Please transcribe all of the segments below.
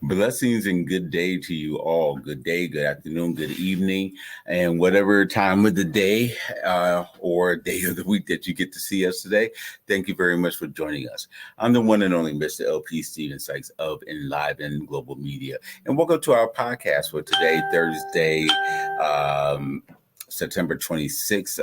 Blessings and good day to you all. Good day, good afternoon, good evening, and whatever time of the day or day of the week that you get to see us today. Thank you very much for joining us. I'm the one and only Mr. LP Steven Sykes of Enliven Global Media, and welcome to our podcast for today, Thursday. September 26th,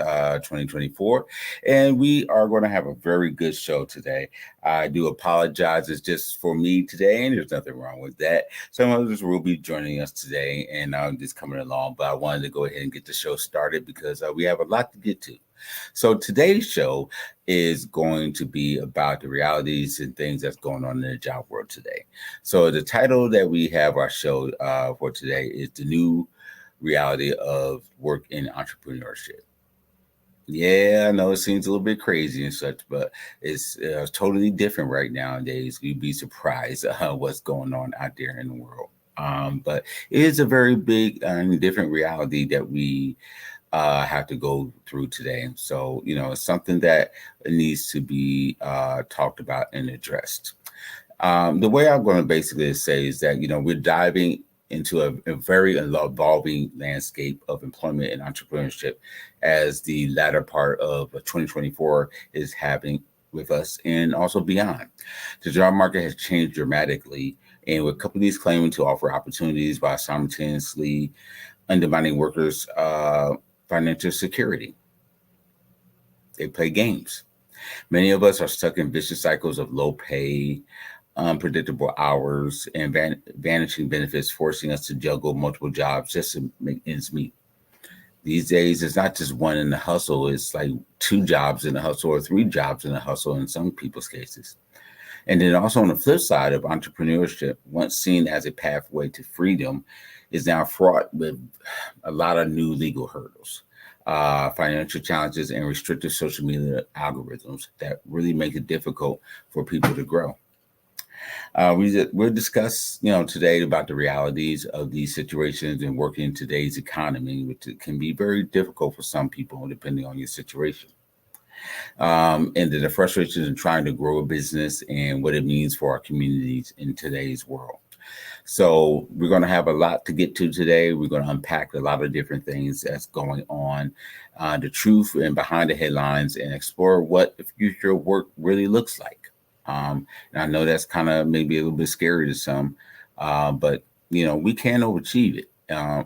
2024. And we are going to have a very good show today. I do apologize. It's just for me today, and there's nothing wrong with that. Some others will be joining us today, and I'm just coming along. But I wanted to go ahead and get the show started because we have a lot to get to. So today's show is going to be about the realities and things that's going on in the job world today. So the title that we have our show for today is The New Reality of Work in Entrepreneurship. Yeah, I know it seems a little bit crazy and such, but it's totally different right nowadays. You'd be surprised what's going on out there in the world. But it is a very big and different reality that we have to go through today. So, it's something that needs to be talked about and addressed. The way I'm going to basically say is that, we're diving into a very evolving landscape of employment and entrepreneurship as the latter part of 2024 is having with us and also beyond. The job market has changed dramatically, and with companies claiming to offer opportunities while simultaneously undermining workers' financial security. They play games. Many of us are stuck in vicious cycles of low pay, unpredictable hours, and vanishing benefits, forcing us to juggle multiple jobs just to make ends meet. These days, it's not just one in the hustle, it's like two jobs in the hustle or three jobs in the hustle in some people's cases. And then also on the flip side of entrepreneurship, once seen as a pathway to freedom, is now fraught with a lot of new legal hurdles. Financial challenges and restrictive social media algorithms that really make it difficult for people to grow. We'll discuss, today about the realities of these situations and working in today's economy, which can be very difficult for some people depending on your situation. And then the frustrations in trying to grow a business and what it means for our communities in today's world. So we're going to have a lot to get to today. We're going to unpack a lot of different things that's going on, the truth and behind the headlines, and explore what the future of work really looks like. And I know that's kind of maybe a little bit scary to some, but we can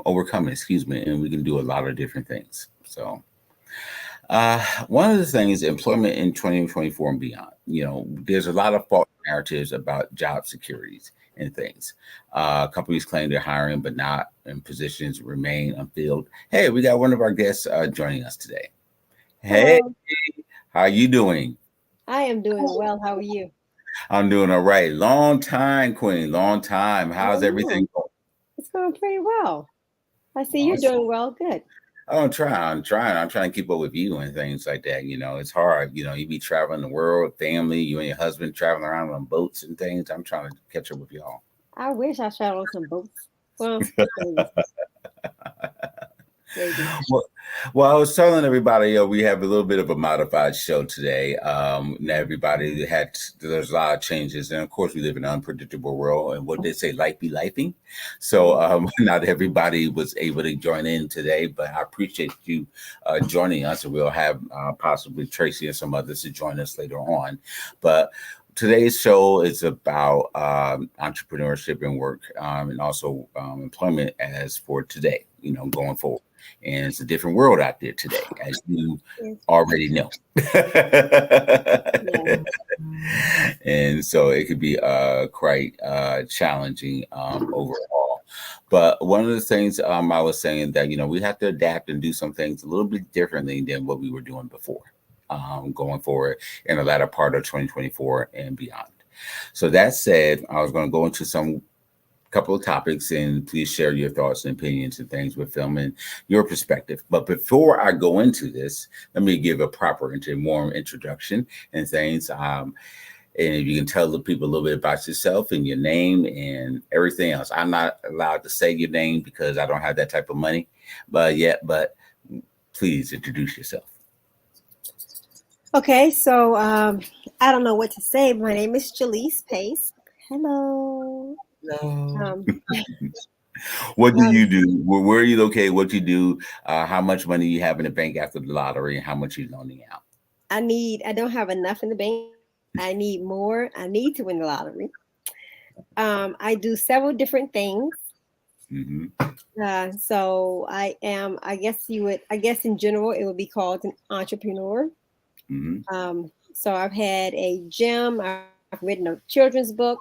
overcome it, excuse me, and we can do a lot of different things. So one of the things, employment in 2024 and beyond, there's a lot of false narratives about job securities and things. Companies claim they're hiring, but not, and positions remain unfilled. Hey, we got one of our guests joining us today. Hey, Hello, how you doing? I am doing well. How are you? I'm doing all right. Long time, Queen. Long time. I How's know. everything going? It's going pretty well. I see you're Awesome. doing well. Good. I'm trying. I'm trying. I'm trying to keep up with you and things like that. It's hard. You be traveling the world, family, you and your husband traveling around on boats and things. I'm trying to catch up with y'all. I wish I shot on some boats. Well, maybe, maybe. Well, well, I was telling everybody, we have a little bit of a modified show today. And everybody there's a lot of changes. And of course, we live in an unpredictable world. And what they say, life be lifing. So not everybody was able to join in today, but I appreciate you joining us. And we'll have possibly Tracy and some others to join us later on. But today's show is about entrepreneurship and work, and also employment as for today, going forward. And it's a different world out there today, as you Yes. already know. Yes. And so it could be quite challenging overall. But one of the things I was saying that, we have to adapt and do some things a little bit differently than what we were doing before, going forward in the latter part of 2024 and beyond. So that said, I was going to go into some couple of topics, and please share your thoughts and opinions and things with them and your perspective. But before I go into this, let me give a proper warm introduction and things. And if you can tell the people a little bit about yourself and your name and everything else. I'm not allowed to say your name because I don't have that type of money, but please introduce yourself. Okay, so I don't know what to say. My name is Jaleese Pace. Hello. No. Um, What do um, you do? Where are you located? What you do? How much money you have in the bank after the lottery, and how much you loaning out? I don't have enough in the bank. I need more. I need to win the lottery. I do several different things. Hmm. So I am, I guess in general, it would be called an entrepreneur. Hmm. So I've had a gym, I've written a children's book.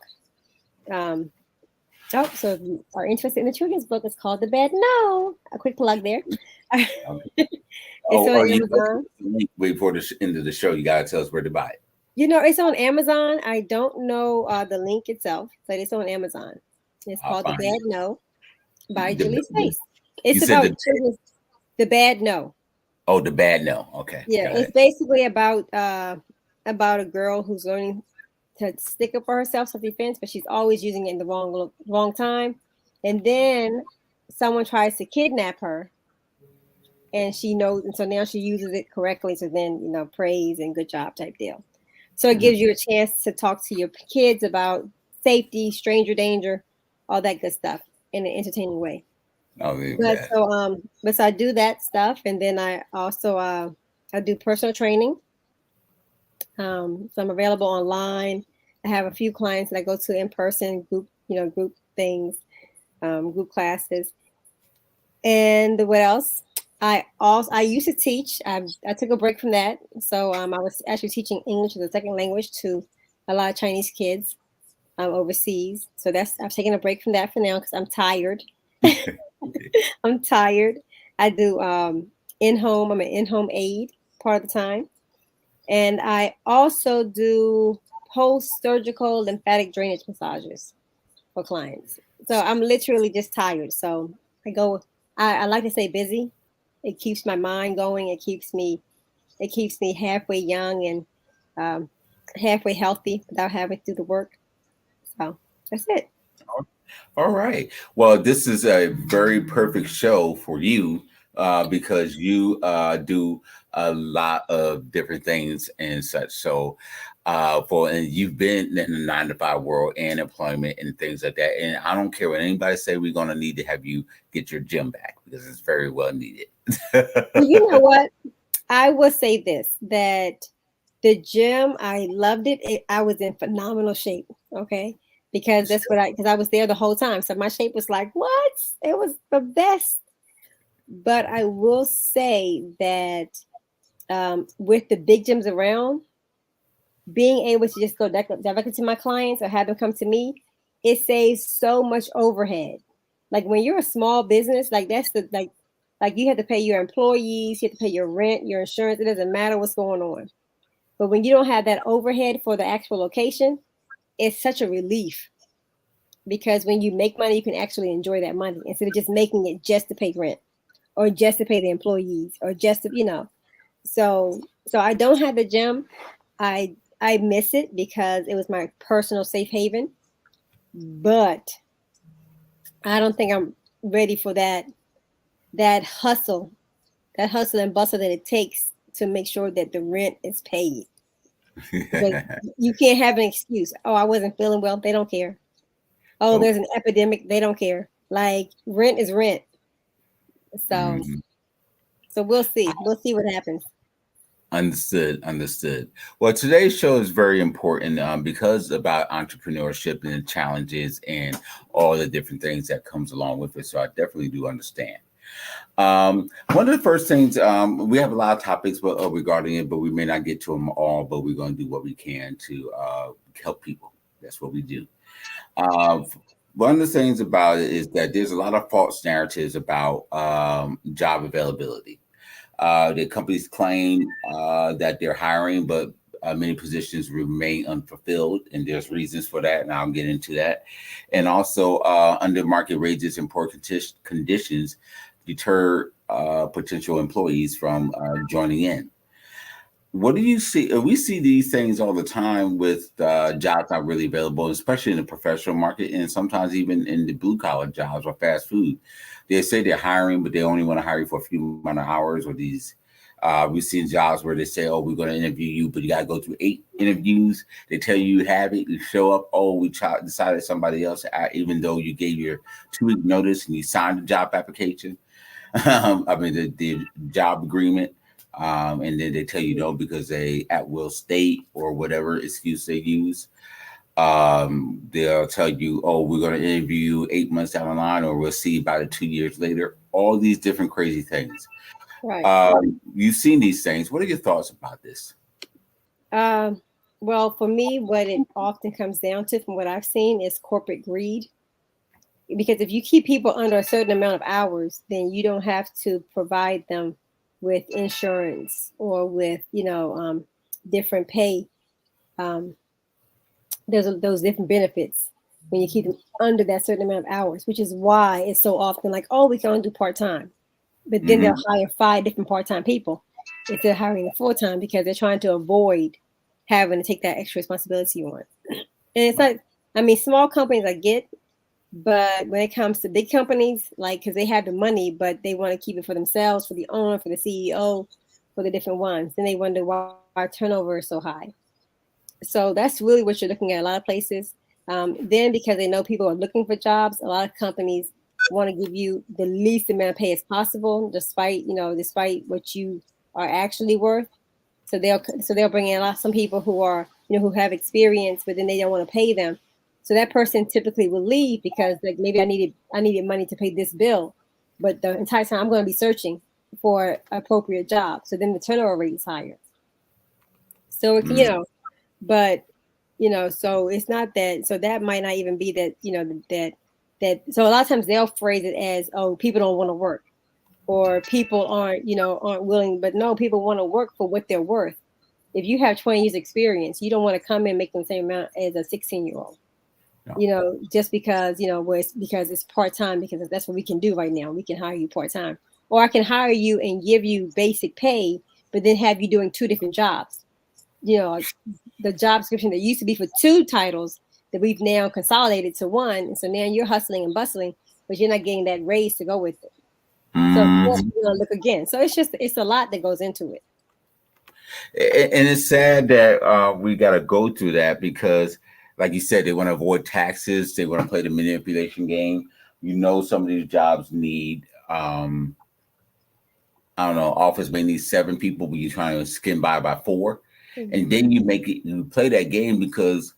Um, so if you are interested in the children's book, it's called The Bad No. A quick plug there. Okay. It's on You Amazon. wait for the end of the show. You gotta tell us where to buy it. It's on Amazon. I don't know the link itself, but it's on Amazon. It's I'll called The find Bad it. No by The, Julie the, Space. you It's said about children's. The Bad No. the bad no. Okay, Yeah, got it's it. basically about a girl who's learning to stick up for herself, self defense, but she's always using it in the wrong time. And then someone tries to kidnap her, and she knows, and so now she uses it correctly. So then praise and good job type deal. So it gives Mhm. you a chance to talk to your kids about safety, stranger danger, all that good stuff in an entertaining way. Oh, that. But so I do that stuff, and then I also I do personal training. So I'm available online. I have a few clients that I go to in person, group things, group classes. And what else? I used to teach. I took a break from that. So I was actually teaching English as a second language to a lot of Chinese kids overseas. So that's I've taken a break from that for now because I'm tired. I'm tired. I do in home. I'm an in home aide part of the time. And I also do post surgical lymphatic drainage massages for clients. So I'm literally just tired. So I go, I like to stay busy. It keeps my mind going. It keeps me halfway young and um, halfway healthy without having to do the work. So that's it. All right. Well, this is a very perfect show for you because you do a lot of different things and such. So, and you've been in the 9 to 5 world and employment and things like that. And I don't care what anybody say. We're going to need to have you get your gym back because it's very well needed. Well, you know what? I will say this that the gym, I loved it. I was in phenomenal shape. Okay. Because I was there the whole time. So my shape was like, what? It was the best. But I will say that with the big gyms around, being able to just go directly to my clients or have them come to me, it saves so much overhead. Like when you're a small business, like like you have to pay your employees, you have to pay your rent, your insurance. It doesn't matter what's going on. But when you don't have that overhead for the actual location, it's such a relief because when you make money, you can actually enjoy that money instead of just making it just to pay rent or just to pay the employees or just to. So I don't have the gym. I miss it because it was my personal safe haven, but I don't think I'm ready for that hustle, that hustle and bustle that it takes to make sure that the rent is paid. Because you can't have an excuse. Oh, I wasn't feeling well. They don't care. Oh, Nope. there's an epidemic. They don't care. Like rent is rent. So Mhm. so we'll see. We'll see what happens. Understood. Understood. Well, today's show is very important because about entrepreneurship and the challenges and all the different things that comes along with it. So I definitely do understand. One of the first things we have a lot of topics regarding it, but we may not get to them all. But we're going to do what we can to help people. That's what we do. Uh, One of the things about it is that there's a lot of false narratives about job availability. The companies claim that they're hiring, but many positions remain unfulfilled, and there's reasons for that, and I'll get into that. And also, under market wages and poor conditions deter potential employees from joining in. What do you see? We see these things all the time with jobs not really available, especially in the professional market, and sometimes even in the blue collar jobs or fast food. They say they're hiring, but they only want to hire you for a few amount of hours, or these We've seen jobs where they say, "Oh, we're going to interview you, but you got to go through 8 interviews." They tell you have it, you show up. Oh, we decided somebody else, even though you gave your 2 week notice and you signed the job application. I mean the job agreement, and then they tell you no because they at will state or whatever excuse they use. They'll tell you, "Oh, we're going to interview you 8 months down the line, or we'll see you about it 2 years later." All these different crazy things. Right. You've seen these things. What are your thoughts about this? Well, for me, what it often comes down to, from what I've seen, is corporate greed. Because if you keep people under a certain amount of hours, then you don't have to provide them with insurance or with, different pay. Um, there's those different benefits when you keep them under that certain amount of hours, which is why it's so often like, oh, we can only do part-time. But then they'll hire 5 different part-time people instead of hiring a full-time, because they're trying to avoid having to take that extra responsibility on. And it's like, I mean, small companies I get, but when it comes to big companies, like, because they have the money, but they want to keep it for themselves, for the owner, for the CEO, for the different ones, then they wonder why our turnover is so high. So that's really what you're looking at a lot of places. Then because they know people are looking for jobs, a lot of companies want to give you the least amount of pay as possible, despite what you are actually worth. So they'll bring in some people who are, who have experience, but then they don't want to pay them. So that person typically will leave because, like, maybe I needed money to pay this bill, but the entire time I'm going to be searching for appropriate job. So then the turnover rate is higher. So it, but so it's not that. So that might not even be that. So a lot of times they'll phrase it as, "Oh, people don't want to work," or "People aren't willing." But no, people want to work for what they're worth. If you have 20 years experience, you don't want to come in making the same amount as a 16-year-old. No. Just because because it's part-time, because that's what we can do right now. We can hire you part-time, or I can hire you and give you basic pay, but then have you doing 2 different jobs. The job description that used to be for 2 titles that we've now consolidated to 1. And so now you're hustling and bustling, but you're not getting that raise to go with it. So you're gonna look again. So it's a lot that goes into it. And it's sad that we got to go through that because, like you said, they want to avoid taxes. They want to play the manipulation game. Some of these jobs need, I don't know, office may need 7 people, but you're trying to skim by 4. And then you play that game because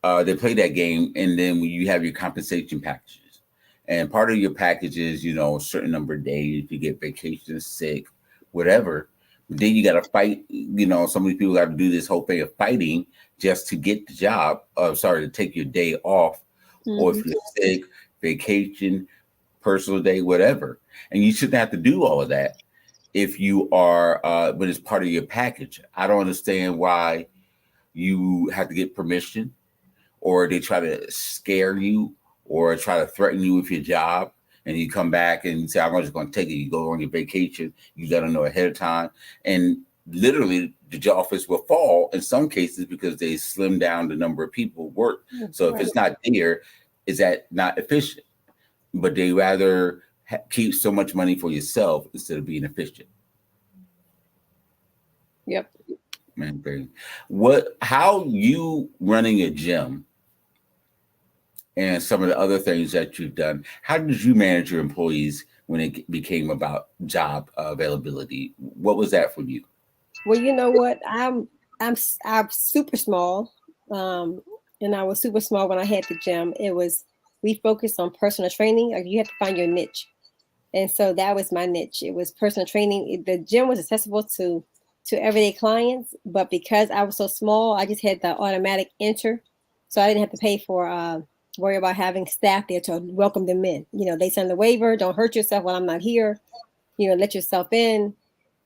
they play that game. And then when you have your compensation packages, and part of your package is, a certain number of days, if you get vacation, sick, whatever. But then you got to fight. Some of these people got to do this whole thing of fighting just to get the job. To take your day off, or if you're sick, vacation, personal day, whatever. And you shouldn't have to do all of that if you are, but it's part of your package. I don't understand why you have to get permission, or they try to scare you or try to threaten you with your job. And you come back and you say, "I'm just going to take it." You go on your vacation. You let them know ahead of time. And literally the office will fall in some cases because they slim down the number of people who work. So if it's not there, is that not efficient? But they rather keep so much money for yourself instead of being efficient. Yep. Man, how you running a gym and some of the other things that you've done, how did you manage your employees when it became about job availability? What was that for you? Well, you know what? I'm super small, and I was super small when I had the gym. We focused on personal training. Like, you have to find your niche, and so that was my niche. It was personal training. The gym was accessible to everyday clients, but because I was so small, I just had the automatic enter, so I didn't have to pay for worry about having staff there to welcome them in. They send the waiver. Don't hurt yourself while I'm not here. Let yourself in,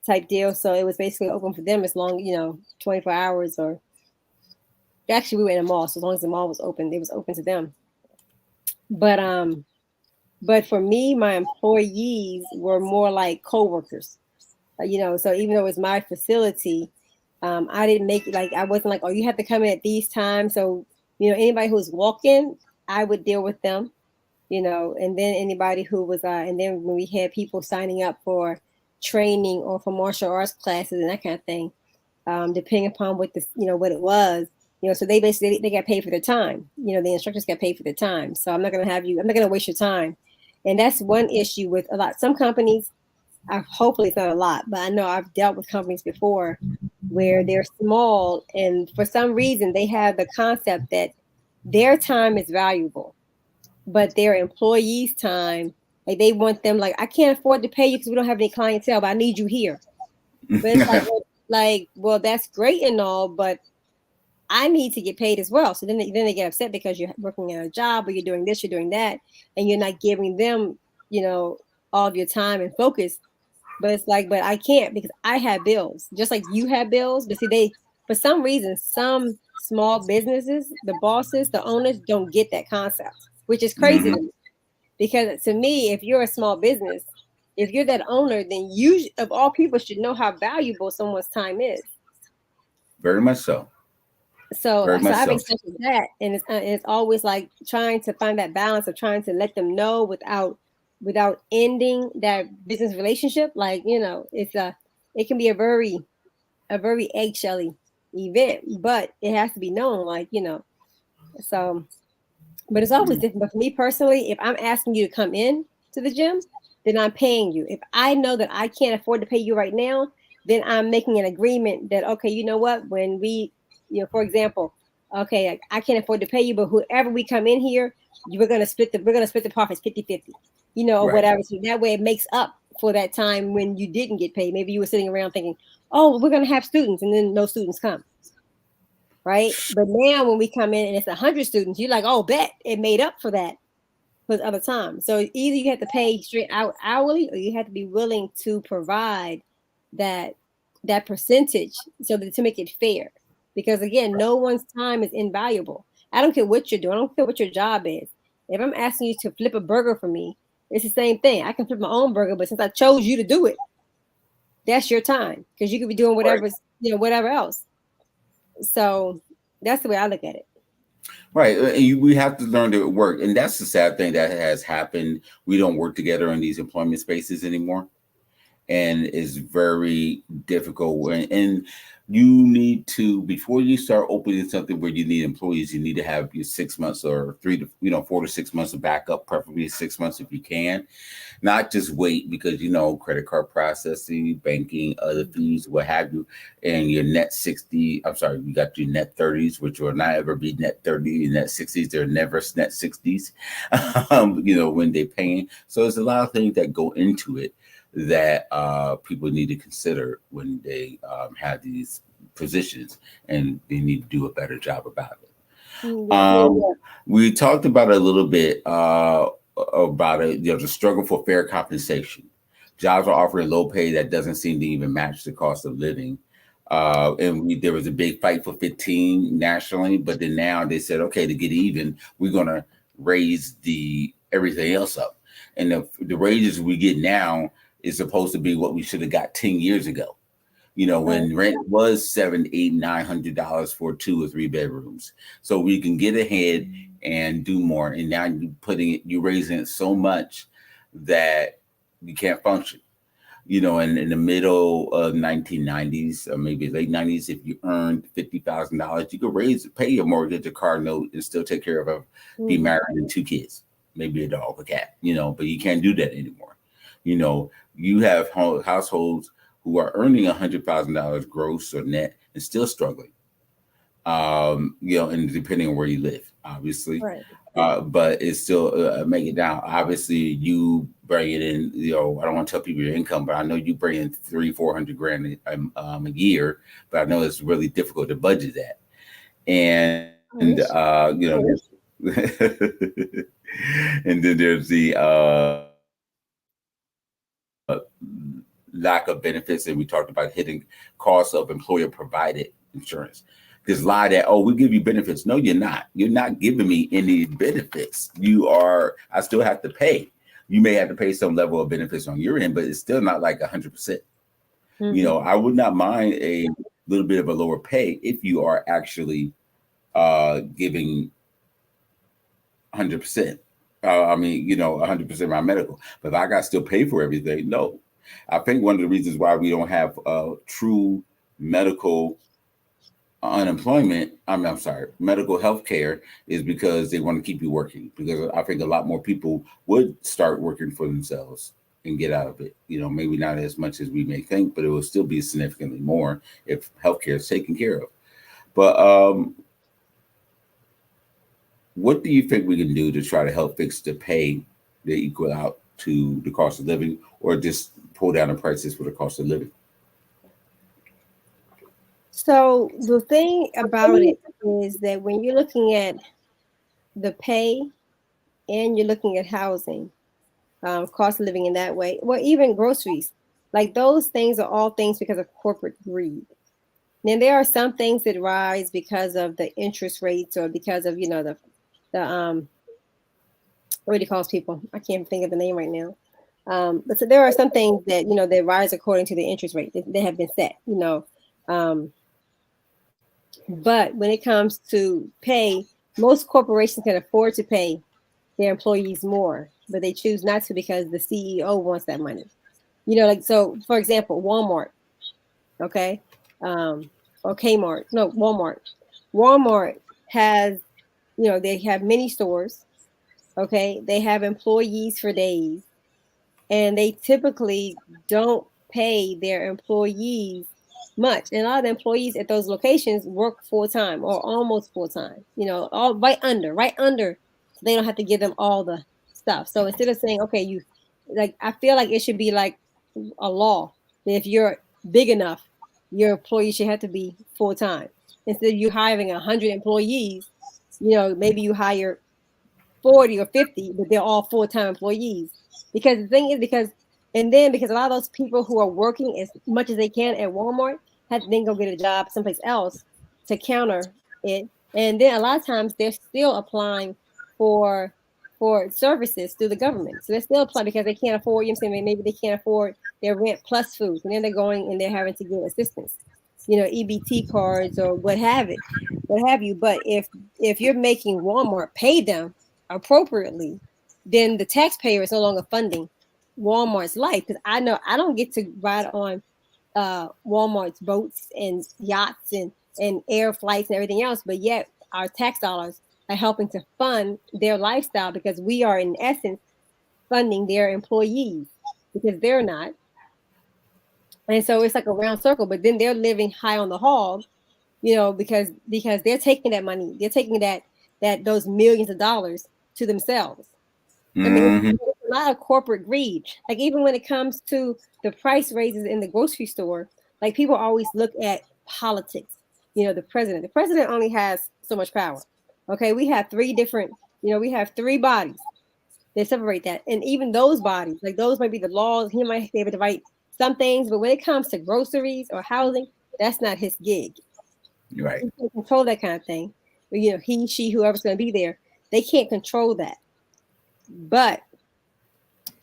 type deal. So it was basically open for them as long, 24 hours, or actually we were in a mall. So as long as the mall was open, it was open to them. But for me, my employees were more like coworkers, so even though it was my facility, I didn't make it like, I wasn't like, "Oh, you have to come in at these times." So, anybody who was walking, I would deal with them, and then anybody who was, and then when we had people signing up for training or for martial arts classes and that kind of thing, depending upon what what it was. So they basically they got paid for their time. The instructors got paid for their time. So I'm not going to waste your time. And that's one issue with some companies. Hopefully it's not a lot, but I know I've dealt with companies before where they're small and for some reason they have the concept that their time is valuable, but their employees' time, like they want them, like, I can't afford to pay you because we don't have any clientele, but I need you here. But it's well, that's great and all, but I need to get paid as well. So then they get upset because you're working at a job or you're doing this, you're doing that, and you're not giving them, all of your time and focus. But it's like, but I can't because I have bills, just like you have bills. But see, for some reason, some small businesses, the bosses, the owners don't get that concept, which is crazy to me. Because to me, if you're a small business, if you're that owner, then you, of all people, should know how valuable someone's time is. Very much so. So I've accepted that, and it's always like trying to find that balance of trying to let them know without ending that business relationship. Like, it can be a very eggshelly event, but it has to be known, like, so, but it's always different. But for me personally, if I'm asking you to come in to the gym, then I'm paying you. If I know that I can't afford to pay you right now, then I'm making an agreement that, okay, you know what, when we, for example, okay, I can't afford to pay you, but whoever we come in here, we're going to split the profits 50-50, or whatever. So that way it makes up for that time when you didn't get paid. Maybe you were sitting around thinking, oh, we're going to have students, and then no students come. Right. But now when we come in and it's 100 students, you're like, oh, bet it made up for that for the other time. So either you have to pay straight out hourly, or you have to be willing to provide that percentage so that to make it fair. Because again, no one's time is invaluable. I don't care what you're doing. I don't care what your job is. If I'm asking you to flip a burger for me, it's the same thing. I can flip my own burger, but since I chose you to do it, that's your time, because you could be doing whatever, whatever else. So that's the way I look at it. Right. We have to learn to work. And that's the sad thing that has happened. We don't work together in these employment spaces anymore. And it's very difficult. And you need to, before you start opening something where you need employees, you need to have your 6 months or 4 to 6 months of backup, preferably 6 months if you can. Not just wait because, credit card processing, banking, other fees, what have you, and your net 60, you got your net 30s, which will not ever be net 30, net 60s. They're never net 60s, when they're paying. So there's a lot of things that go into it that people need to consider when they have these positions, and they need to do a better job about it. We talked about it a little bit about it, the struggle for fair compensation. Jobs are offering low pay that doesn't seem to even match the cost of living. And there was a big fight for 15 nationally, but then now they said, okay, to get even, we're going to raise everything else up. And the wages we get now is supposed to be what we should have got 10 years ago. When rent was $700, $800, $900 for 2 or 3 bedrooms. So we can get ahead and do more. And now you're raising it so much that you can't function. In the middle of 1990s or maybe late 90s, if you earned $50,000, you could pay your mortgage, a car note, and still take care of be married and 2 kids, maybe a dog, a cat, but you can't do that anymore. You have households who are earning $100,000 gross or net and still struggling. And depending on where you live, obviously, right. But it's still make it down. Obviously, you bring it in. I don't want to tell people your income, but I know you bring in $300-400 grand a year. But I know it's really difficult to budget that. And and then there's the lack of benefits, and we talked about hidden costs of employer provided insurance. This lie that, oh, we give you benefits. No, you're not. You're not giving me any benefits. I still have to pay. You may have to pay some level of benefits on your end, but it's still not like 100%. I would not mind a little bit of a lower pay if you are actually giving 100%. 100% my medical. But if I got to still pay for everything, no. I think one of the reasons why we don't have true medical unemployment, I'm sorry, medical health care is because they want to keep you working. Because I think a lot more people would start working for themselves and get out of it. Maybe not as much as we may think, but it will still be significantly more if healthcare is taken care of. But what do you think we can do to try to help fix the pay to equal out to the cost of living, or just pull down the prices for the cost of living? So the thing about it is that when you're looking at the pay and you're looking at housing, cost of living in that way, well, even groceries, like those things are all things because of corporate greed. Then there are some things that rise because of the interest rates or because of, the what do you call people? I can't think of the name right now. But so there are some things that, that rise according to the interest rate that have been set, but when it comes to pay, most corporations can afford to pay their employees more, but they choose not to because the CEO wants that money. So for example, Walmart, okay, or Kmart, no, Walmart. Walmart has, they have many stores, okay, they have employees for days, and they typically don't pay their employees much. And a lot of the employees at those locations work full time or almost full time, all right under, so they don't have to give them all the stuff. So instead of saying, okay, I feel like it should be like a law that if you're big enough, your employees should have to be full time. Instead of you hiring 100 employees, maybe you hire 40 or 50, but they're all full time employees. Because the thing is, because a lot of those people who are working as much as they can at Walmart have to then go get a job someplace else to counter it. And then a lot of times they're still applying for services through the government. So they're still applying because they can't afford, maybe they can't afford their rent plus food. And then they're going and they're having to get assistance, EBT cards or what have you. But if you're making Walmart pay them appropriately, then the taxpayer is no longer funding Walmart's life. Because I know I don't get to ride on Walmart's boats and yachts and air flights and everything else, but yet our tax dollars are helping to fund their lifestyle because we are in essence funding their employees because they're not. And so it's like a round circle, but then they're living high on the hog, because they're taking that money, they're taking those millions of dollars to themselves. I mean, it's a lot of corporate greed. Like even when it comes to the price raises in the grocery store, like people always look at politics. The president only has so much power. Okay, we have three bodies that separate that, and even those bodies, like those might be the laws. He might be able to write some things, but when it comes to groceries or housing, that's not his gig. Right. He can't control that kind of thing. But, he, she, whoever's going to be there, they can't control that. But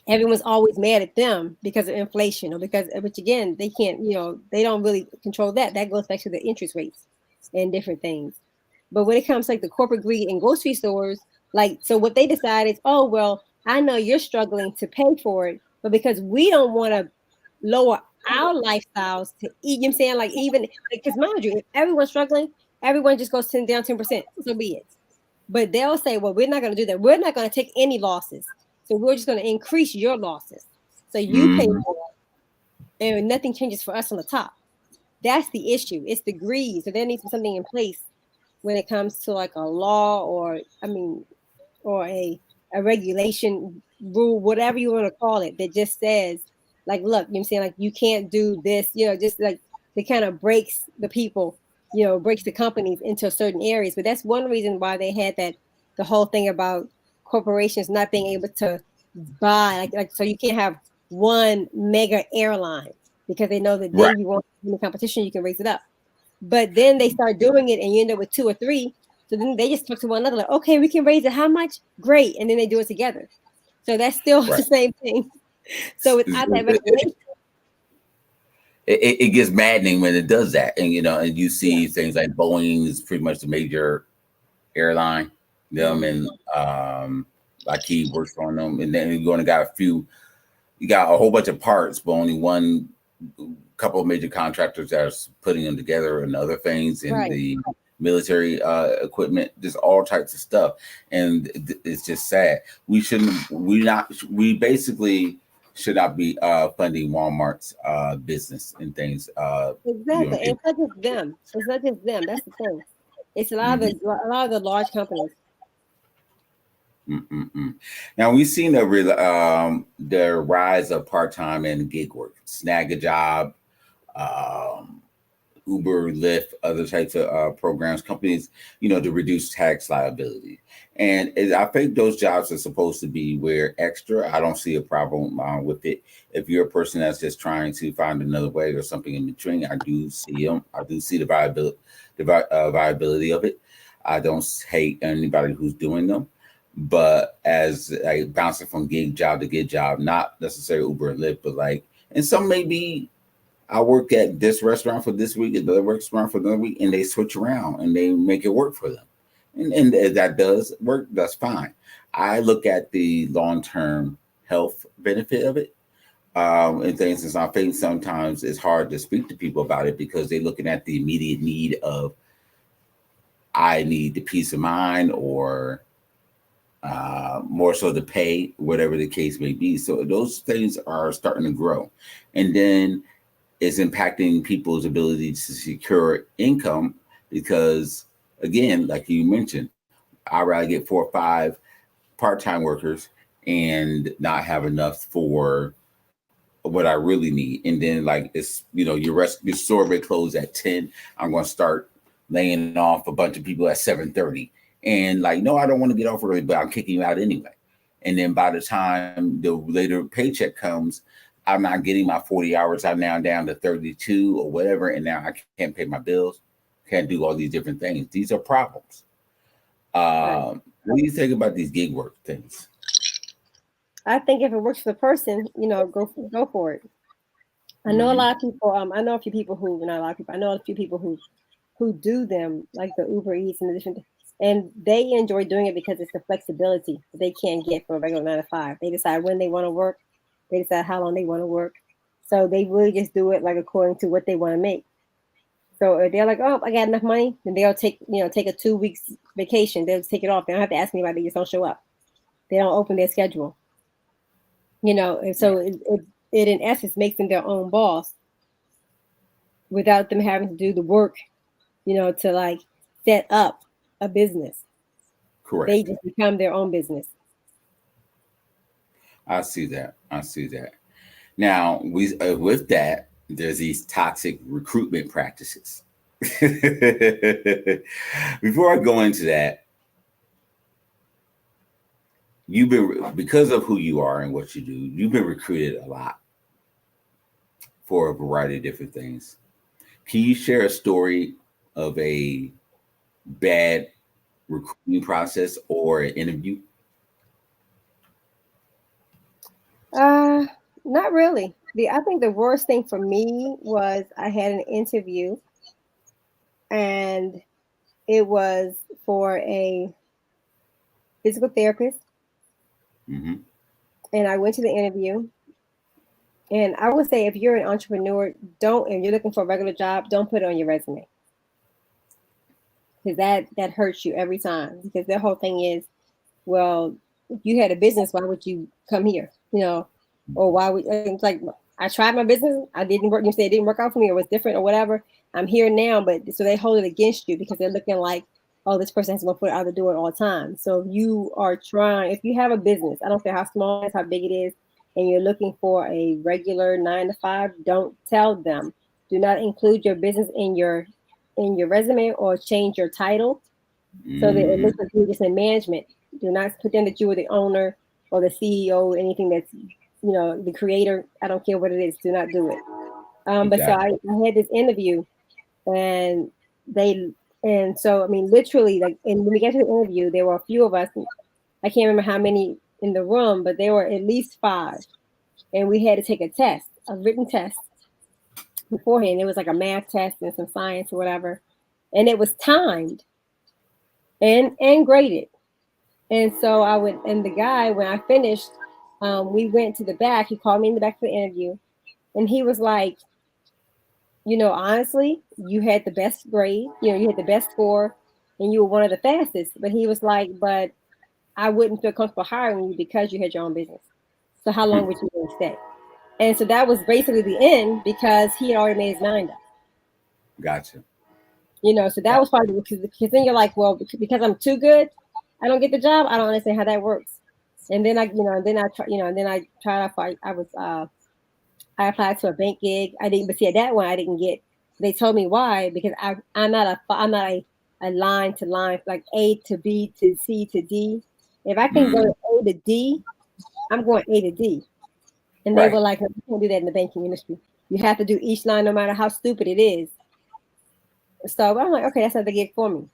everyone's always mad at them because of inflation, or which again, they can't, they don't really control that. That goes back to the interest rates and different things. But when it comes to like the corporate greed in grocery stores, so what they decide is, oh, well, I know you're struggling to pay for it, but because we don't want to lower our lifestyles to eat, I'm saying, like, even because mind you, if everyone's struggling, everyone just goes down 10%, so be it. But they'll say, well, we're not going to do that. We're not going to take any losses. So we're just going to increase your losses. So you pay more and nothing changes for us on the top. That's the issue. It's the greed. So there needs to be something in place when it comes to like a law or a regulation rule, whatever you want to call it, that just says, like, look, I'm saying, like, you can't do this, just like it kind of breaks the people, breaks the companies into certain areas. But that's one reason why they had the whole thing about corporations not being able to buy, so you can't have one mega airline because they know that then you won't in the competition, you can raise it up. But then they start doing it and you end up with two or three. So then they just talk to one another like, okay, we can raise it. How much? Great. And then they do it together. So that's still the same thing. So without that regulation, it gets maddening when it does that. And, and you see things like Boeing is pretty much the major airline, and like he works on them. And then you're going to got a few you got a whole bunch of parts, but only one couple of major contractors that are putting them together and other things in Right. the military equipment, just all types of stuff. And it's just sad. We basically should not be funding Walmart's business and things. Exactly. And it's not just them. It's not just them. That's the thing. It's a lot of the large companies. Mm-mm-mm. Now we've seen the rise of part-time and gig work, snag a job, um, Uber, Lyft, other types of programs, companies, to reduce tax liability. And I think those jobs are supposed to be where extra. I don't see a problem with it. If you're a person that's just trying to find another way or something in between, I do see them. I do see the viability of it. I don't hate anybody who's doing them. But as I bouncing from gig job to gig job, not necessarily Uber and Lyft, but and some may be I work at this restaurant for this week, at the other restaurant for another week, and they switch around and they make it work for them. And if that does work, that's fine. I look at the long term health benefit of it and things. And so I think sometimes it's hard to speak to people about it because they're looking at the immediate need of, I need the peace of mind or more so the pay, whatever the case may be. So those things are starting to grow. And then is impacting people's ability to secure income because, again, like you mentioned, I'd rather get 4 or 5 part-time workers and not have enough for what I really need. And then it's your store may close at 10. I'm going to start laying off a bunch of people at 7:30. And no, I don't want to get off early, but I'm kicking you out anyway. And then by the time the later paycheck comes, I'm not getting my 40 hours. I'm now down to 32 or whatever. And now I can't pay my bills, can't do all these different things. These are problems. Right. What do you think about these gig work things? I think if it works for the person, go for it. I know a lot of people. I know a few people who, not a lot of people. I know a few people who do them, like the Uber Eats and the different, and they enjoy doing it because it's the flexibility that they can't get from a regular 9 to 5. They decide when they want to work. They decide how long they want to work. So they really just do it according to what they want to make. So if they're like, oh, I got enough money, then they'll take a 2 weeks vacation. They'll just take it off. They don't have to ask anybody. They just don't show up. They don't open their schedule. And so it in essence makes them their own boss without them having to do the work, to set up a business. Correct. They just become their own business. I see that. Now, with that, there's these toxic recruitment practices. Before I go into that, because of who you are and what you do, you've been recruited a lot for a variety of different things. Can you share a story of a bad recruiting process or an interview? Not really. I think the worst thing for me was I had an interview and it was for a physical therapist. Mm-hmm. And I went to the interview. And I would say if you're an entrepreneur, and you're looking for a regular job, don't put it on your resume. Because that hurts you every time. Because their whole thing is, well, if you had a business, why would you come here? Or why would it's like I tried my business, I didn't work. You say it didn't work out for me, or was different, or whatever. I'm here now, but so they hold it against you because they're looking like, oh, this person has to go put it out the door all the time. So if you have a business, I don't care how small it is, how big it is, and you're looking for a regular 9 to 5, don't tell them. Do not include your business in your resume or change your title so that it looks like you're just in management. Do not pretend that you were the owner or the CEO, anything that's the creator. I don't care what it is. Do not do it. But so I had this interview, and so I mean, literally, and when we got to the interview, there were a few of us. I can't remember how many in the room, but there were at least 5, and we had to take a written test beforehand. It was like a math test and some science or whatever, and it was timed and graded. And so and the guy, when I finished, We went to the back. He called me in the back for the interview, and he was like, honestly, you had the best grade. You had the best score, and you were one of the fastest. But he was like, but I wouldn't feel comfortable hiring you because you had your own business. So how long would you really stay? And so that was basically the end because he had already made his mind up. Gotcha. So that was probably because then you're like, well, because I'm too good, I don't get the job. I don't understand how that works. And then I tried out for I applied to a bank gig. I didn't, but see, at that one I didn't get. They told me why because I'm not a line to line like A to B to C to D. If I can go A to D, I'm going A to D. And they were Right. like, no, you can't do that in the banking industry. You have to do each line, no matter how stupid it is. So I'm like, okay, that's not the gig for me.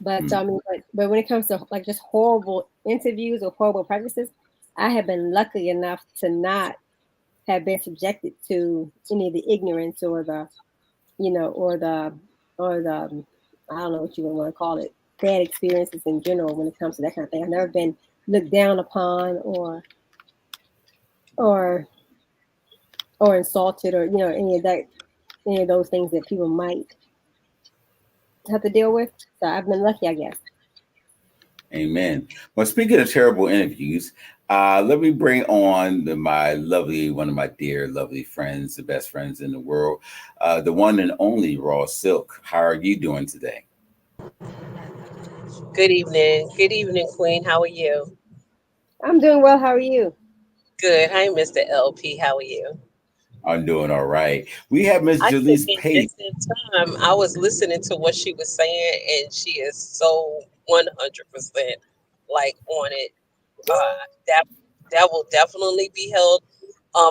But I mean, but when it comes to like just horrible interviews or horrible practices, I have been lucky enough to not have been subjected to any of the ignorance or the, or the I don't know what you would want to call it, bad experiences in general when it comes to that kind of thing. I've never been looked down upon or or insulted or any of those things that people might have to deal with. So I've been lucky, I guess. Amen. Well, speaking of terrible interviews, let me bring on one of my dear, lovely friends, the best friends in the world, the one and only Raw Silk. How are you doing today? Good evening. Good evening, Queen. How are you? I'm doing well. How are you? Good. Hi, Mr. LP. How are you? I'm doing all right. We have Miss I came Jaleese in Pate. just in time. I was listening to what she was saying, and she is so 100% like on it. That will definitely be held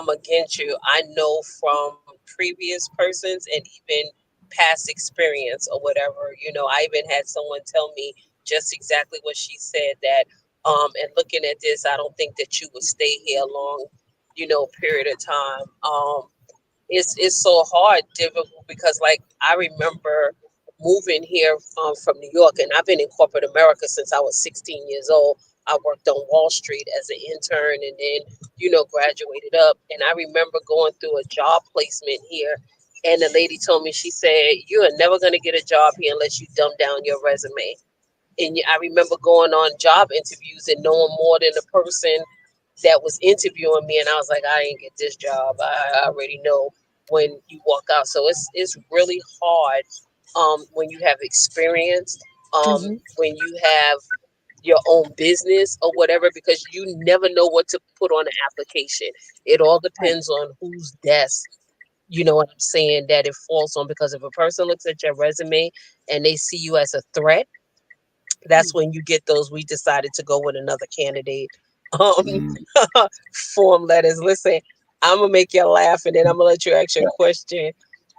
against you. I know from previous persons and even past experience or whatever. I even had someone tell me just exactly what she said that and looking at this, I don't think that you would stay here a long, period of time. It's so hard, difficult because like I remember moving here from New York, and I've been in corporate America since I was 16 years old. I worked on Wall Street as an intern, and then graduated up. And I remember going through a job placement here, and the lady told me, she said, "You are never going to get a job here unless you dumb down your resume." And I remember going on job interviews and knowing more than the person that was interviewing me, and I was like, I didn't get this job. I already know when you walk out. So it's really hard when you have experience, Mm-hmm. when you have your own business or whatever, because you never know what to put on an application. It all Right. depends on whose desk, you know what I'm saying, that it falls on. Because if a person looks at your resume and they see you as a threat, that's when you get those "we decided to go with another candidate" um Mm, form letters. Listen, I'm gonna make you laugh, and then I'm gonna let you ask your question.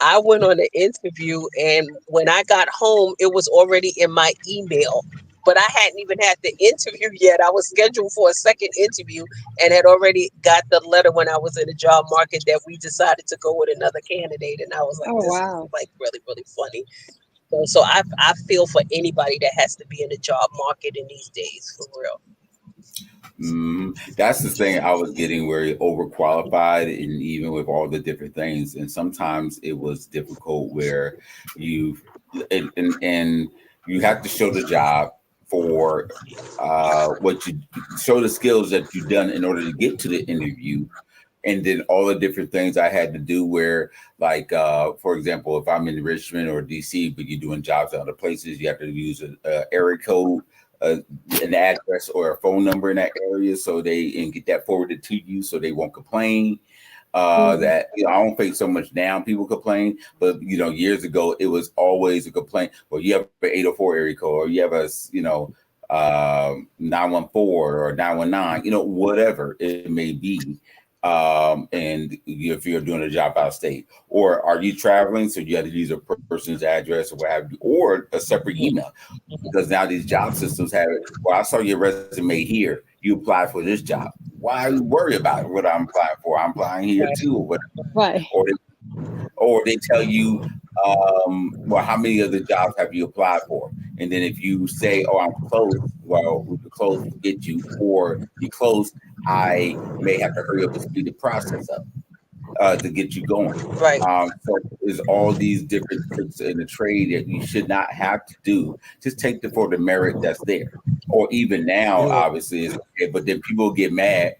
I went on an interview, and when I got home, it was already in my email, but I hadn't even had the interview yet. I was scheduled for a second interview and had already got the letter when I was in the job market that we decided to go with another candidate. And I was like, Oh this is wow. like really, really funny. So I feel for anybody that has to be in the job market in these days, for real. that's the thing I was getting very overqualified, and even with all the different things, and sometimes it was difficult where you and you have to show the job for what you show the skills that you've done in order to get to the interview, and then all the different things I had to do where like for example, if I'm in Richmond or DC but you're doing jobs in other places, you have to use a area code, uh, an address or a phone number in that area so they and get that forwarded to you so they won't complain. Mm-hmm. That I don't think so much now people complain, but years ago it was always a complaint. Well, you have an 804 area code, or you have a 914 or 919, whatever it may be. And if you're doing a job out of state, or are you traveling, so you have to use a person's address or what have you, or a separate email, because now these job systems have it. Well, I saw your resume here. You applied for this job. Why worry about what I'm applying for? I'm applying here Right. too, or whatever. Right. Or they tell you, well, how many of the jobs have you applied for? And then if you say, oh, I'm close, well, we could close, forget you, or you close, I may have to hurry up and speed the process up to get you going. Right. So there's all these different tricks in the trade that you should not have to do. Just take the for the merit that's there. Or even now, Mm. obviously, is okay, but then people get mad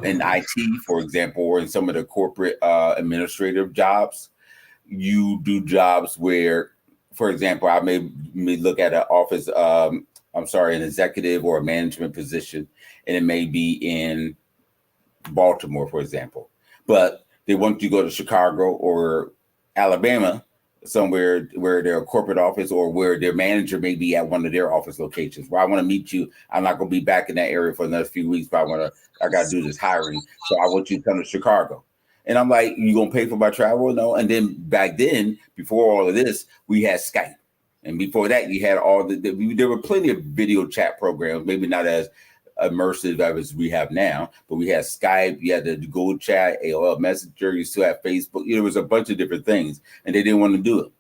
in IT, for example, or in some of the corporate administrative jobs. You do jobs where, for example, I may look at an office, I'm sorry, an executive or a management position, and it may be in Baltimore, for example, but they want you to go to Chicago or Alabama, somewhere where their corporate office or where their manager may be at one of their office locations. Where I want to meet you, I'm not going to be back in that area for another few weeks, but I got to do this hiring, so I want you to come to Chicago. And I'm like, you gonna pay for my travel? No. And then back then, before all of this, we had Skype. And before that, you had there were plenty of video chat programs, maybe not as immersive as we have now, but we had Skype, you had the Google Chat, AOL Messenger, you still have Facebook. There was a bunch of different things, and they didn't want to do it.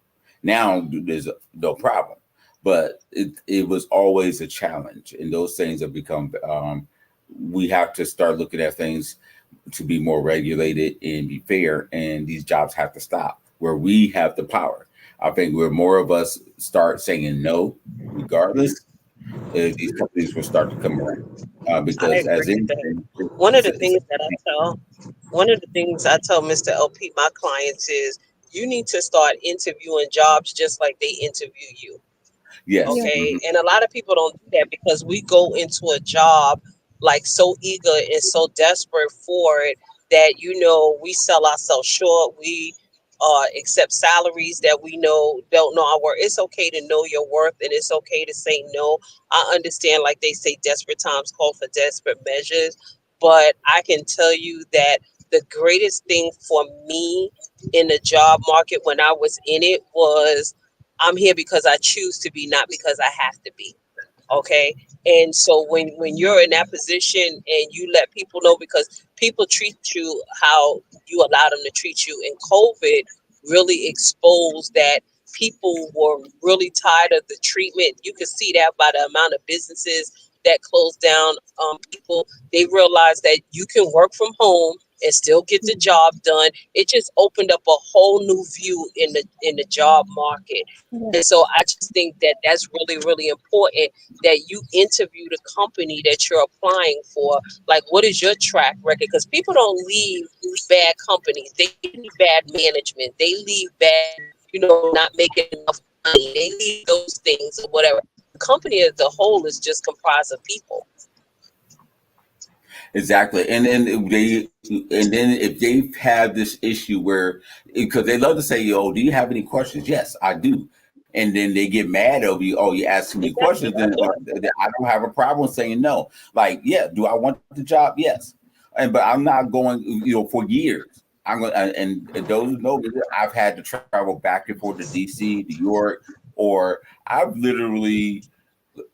Now there's no problem, but it was always a challenge, and those things have become. We have to start looking at things to be more regulated and be fair, and these jobs have to stop where we have the power. I think where more of us start saying no, regardless, these companies will start to come around. I Because as agree with that. anything, One of the things that I tell, one of the things I tell Mr. LP, my clients is you need to start interviewing jobs just like they interview you. yes, Yeah. Okay. And a lot of people don't do that because we go into a job like so eager and so desperate for it that, we sell ourselves short. We accept salaries that we know don't know our worth. It's okay to know your worth, and it's okay to say no. I understand, like they say, desperate times call for desperate measures. But I can tell you that the greatest thing for me in the job market when I was in it was I'm here because I choose to be, not because I have to be. Okay. And so when you're in that position and you let people know, because people treat you how you allow them to treat you, and COVID really exposed that people were really tired of the treatment. You could see that by the amount of businesses that closed down. People, they realized that you can work from home and still get the job done. It just opened up a whole new view in the job market. Yeah. And so I just think that that's really, really important that you interview the company that you're applying for. Like, what is your track record? Because people don't leave bad companies, they leave bad management, they leave bad, not making enough money, they leave those things or whatever. The company as a whole is just comprised of people. exactly. And then if they have this issue where, because they love to say, "Oh, do you have any questions?" Yes, I do. And then they get mad over you. Oh, you're asking me questions. Exactly. Then I don't have a problem saying no. Like, yeah, do I want the job? Yes. But I'm not going. For years. I'm going. And those who know me, I've had to travel back and forth to DC, New York, or I've literally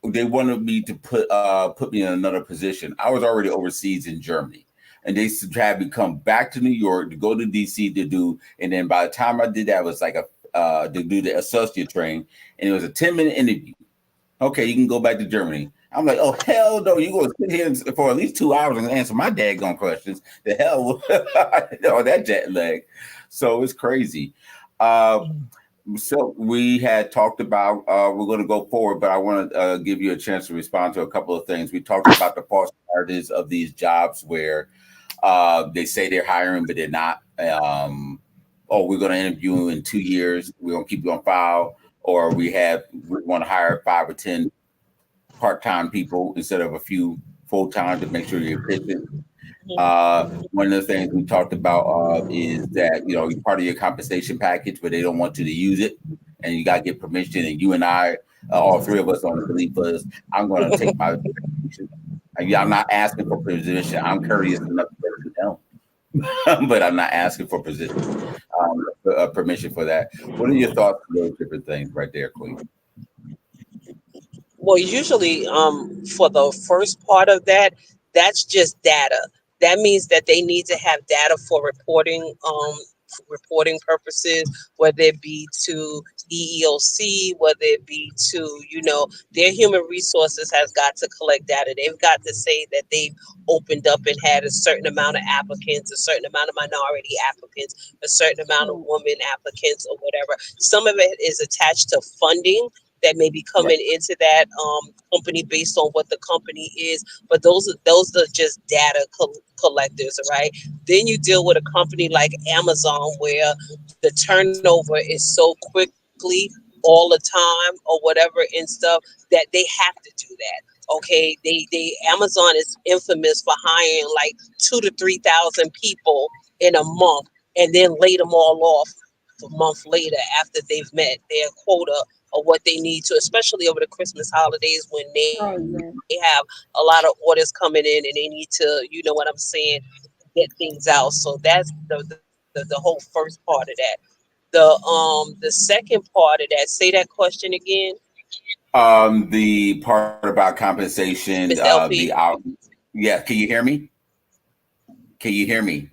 they wanted me to put me in another position. I was already overseas in Germany, and they had me come back to New York to go to DC to do. And then by the time I did that, it was like a to do the associate train, and it was a 10-minute interview. Okay, you can go back to Germany. I'm like, oh hell no! You gonna sit here for at least 2 hours and answer my daggone questions? The hell, that jet lag. So it's crazy. Uh, so we had talked about we're going to go forward, but I want to give you a chance to respond to a couple of things. We talked about the false narratives of these jobs where they say they're hiring, but they're not. Oh, we're going to interview you in 2 years. We're going to keep you on file, or we want to hire 5 or 10 part-time people instead of a few full-time to make sure you're efficient. One of the things we talked about is that you're part of your compensation package, but they don't want you to use it, and you got to get permission. And you and I, all three of us on the belief is, I'm going to take my permission. I'm not asking for permission. I'm courteous enough to know, but I'm not asking for permission for that. What are your thoughts on those different things right there, Queen? Well, usually, for the first part of that, that's just data. That means that they need to have data for reporting reporting purposes, whether it be to EEOC, whether it be to, their human resources has got to collect data. They've got to say that they've opened up and had a certain amount of applicants, a certain amount of minority applicants, a certain amount of women applicants, or whatever. Some of it is attached to funding that may be coming into that company based on what the company is, but those are just data collectors, right? Then you deal with a company like Amazon, where the turnover is so quickly all the time or whatever and stuff that they have to do that. Okay, they Amazon is infamous for hiring like 2,000 to 3,000 people in a month and then lay them all off a month later after they've met their quota of what they need to, especially over the Christmas holidays when they have a lot of orders coming in and they need to, you know what I'm saying, get things out. So that's the whole first part of that. The second part of that, say that question again. The part about compensation, Miss LP. the out. Yeah, can you hear me? Can you hear me?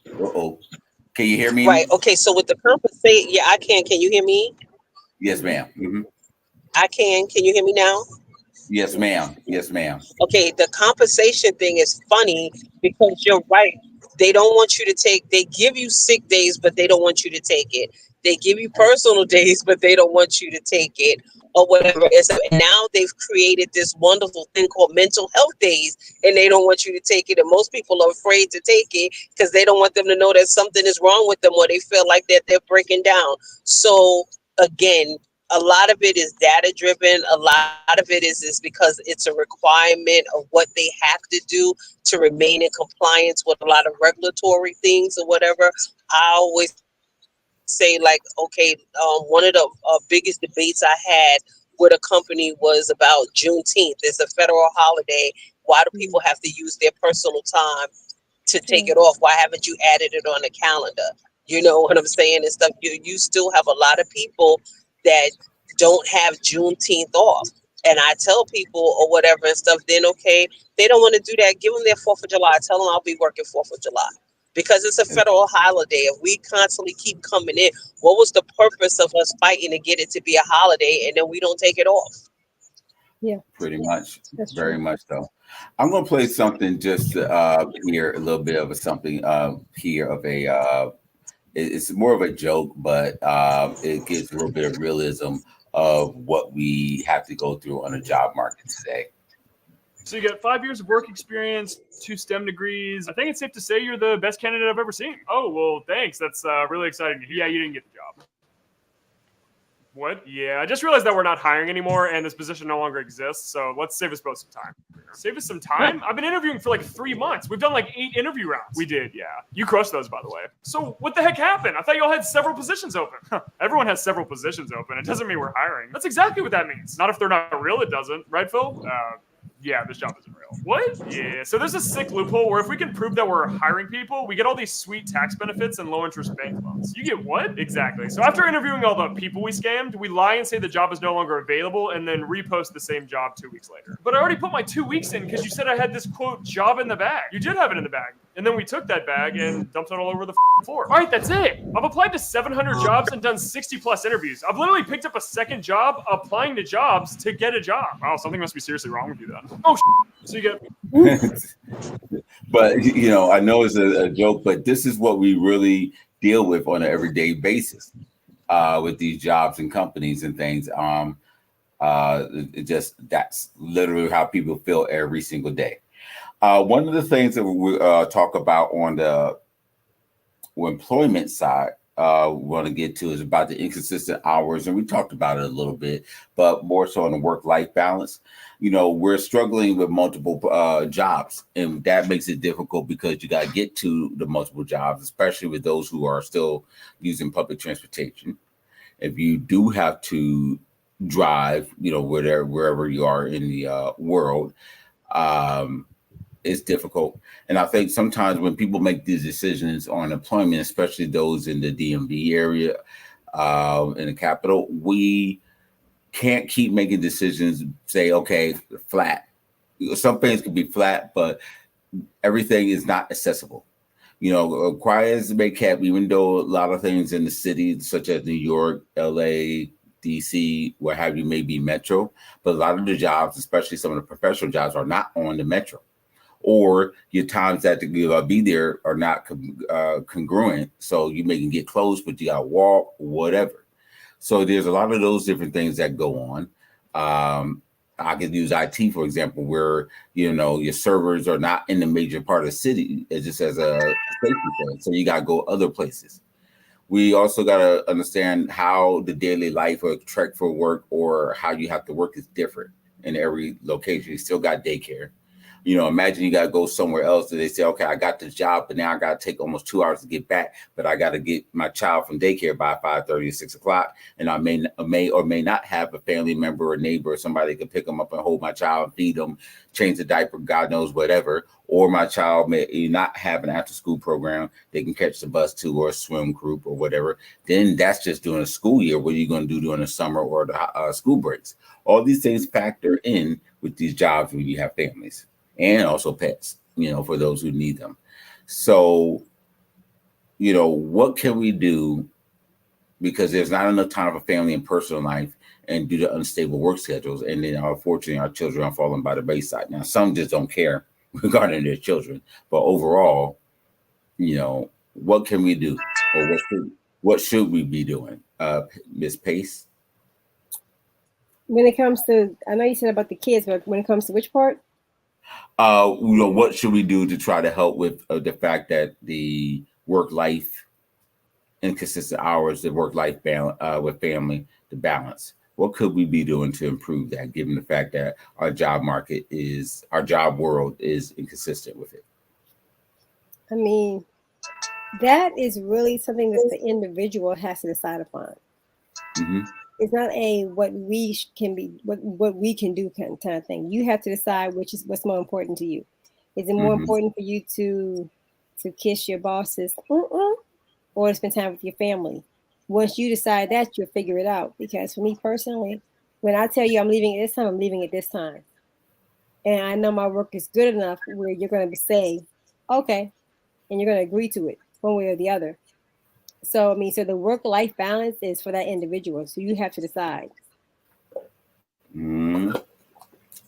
Uh-oh. Can you hear me? Right. Okay. So with the compensate, yeah, I can. Can you hear me? Yes, ma'am. Mm-hmm. I can. Can you hear me now? Yes, ma'am. Yes, ma'am. Okay, the compensation thing is funny because you're right. They don't want you to they give you sick days, but they don't want you to take it. They give you personal days, but they don't want you to take it or whatever. And now they've created this wonderful thing called mental health days, and they don't want you to take it. And most people are afraid to take it because they don't want them to know that something is wrong with them or they feel like that they're breaking down. So again, a lot of it is data driven. A lot of it is because it's a requirement of what they have to do to remain in compliance with a lot of regulatory things or whatever. I always say, like, okay, one of the biggest debates I had with a company was about Juneteenth. It's a federal holiday. Why do people have to use their personal time to take it off? Why haven't you added it on the calendar? You know what I'm saying? And stuff. You still have a lot of people that don't have Juneteenth off. And I tell people or whatever and stuff, then okay, they don't want to do that. Give them their 4th of July. Tell them I'll be working 4th of July. Because it's a federal holiday. If we constantly keep coming in, what was the purpose of us fighting to get it to be a holiday and then we don't take it off? Yeah. Pretty much. That's Very true. much so. I'm going to play something just here, a little bit of something here of a, it's more of a joke, but it gives a little bit of realism of what we have to go through on the job market today. So you got 5 years of work experience, 2 STEM degrees. I think it's safe to say you're the best candidate I've ever seen. Oh, well, thanks. That's really exciting to hear. Yeah, you didn't get the job. What? Yeah, I just realized that we're not hiring anymore and this position no longer exists. So let's save us both some time. Save us some time? I've been interviewing for like 3 months. We've done like 8 interview rounds. We did, yeah. You crushed those, by the way. So what the heck happened? I thought y'all had several positions open. Everyone has several positions open. It doesn't mean we're hiring. That's exactly what that means. Not if they're not real, it doesn't. Right, Phil? Yeah, this job isn't real. What? Yeah, so there's a sick loophole where if we can prove that we're hiring people, we get all these sweet tax benefits and low interest bank loans. You get what? Exactly. So after interviewing all the people we scammed, we lie and say the job is no longer available and then repost the same job 2 weeks later. But I already put my 2 weeks in because you said I had this, quote, job in the bag. You did have it in the bag. And then we took that bag and dumped it all over the floor. All right, that's it. I've applied to 700 jobs and done 60 plus interviews. I've literally picked up a second job applying to jobs to get a job. Wow, something must be seriously wrong with you then. Oh, so you get... But, I know it's a joke, but this is what we really deal with on an everyday basis with these jobs and companies and things. That's literally how people feel every single day. One of the things that we talk about on the employment side, we want to get to is about the inconsistent hours. And we talked about it a little bit, but more so on the work-life balance. We're struggling with multiple jobs, and that makes it difficult because you got to get to the multiple jobs, especially with those who are still using public transportation. If you do have to drive, wherever you are in the world, it's difficult. And I think sometimes when people make these decisions on employment, especially those in the DMV area, in the capital, we can't keep making decisions, say, okay, flat. Some things can be flat, but everything is not accessible. Quiet as it may kept, even though a lot of things in the city, such as New York, LA, DC, what have you, may be metro, but a lot of the jobs, especially some of the professional jobs, are not on the metro, or your times that to be there are not congruent. So you may can get close, but you got to walk, whatever. So there's a lot of those different things that go on. I could use IT, for example, where, your servers are not in the major part of the city. It just as a safety thing. So you got to go other places. We also got to understand how the daily life or trek for work or how you have to work is different in every location. You still got daycare. Imagine you got to go somewhere else and they say, okay, I got this job, but now I got to take almost 2 hours to get back, but I got to get my child from daycare by 5:30 or 6 o'clock. And I may or may not have a family member or neighbor or somebody that can pick them up and hold my child and feed them, change the diaper, God knows, whatever. Or my child may not have an after school program. They can catch the bus to, or a swim group or whatever. Then that's just during a school year. What are you going to do during the summer or the school breaks? All these things factor in with these jobs when you have families. And also pets, for those who need them. So, what can we do? Because there's not enough time for family and personal life, and due to unstable work schedules. And then, unfortunately, our children are falling by the wayside. Now, some just don't care regarding their children. But overall, what can we do? Or what should we be doing? Ms. Pace? When it comes to, I know you said about the kids, but when it comes to which part? What should we do to try to help with the fact that the work-life inconsistent hours, the work-life balance with family, the balance? What could we be doing to improve that, given the fact that our job world is inconsistent with it? I mean, that is really something that the individual has to decide upon. Mm-hmm. It's not a what we can be, what we can do kind of thing. You have to decide what's more important to you. Is it more important for you to kiss your bosses or to spend time with your family? Once you decide that, you'll figure it out. Because for me personally, when I tell you I'm leaving at this time, I'm leaving at this time. And I know my work is good enough where you're going to say, okay, and you're going to agree to it one way or the other. So, so the work-life balance is for that individual. So you have to decide.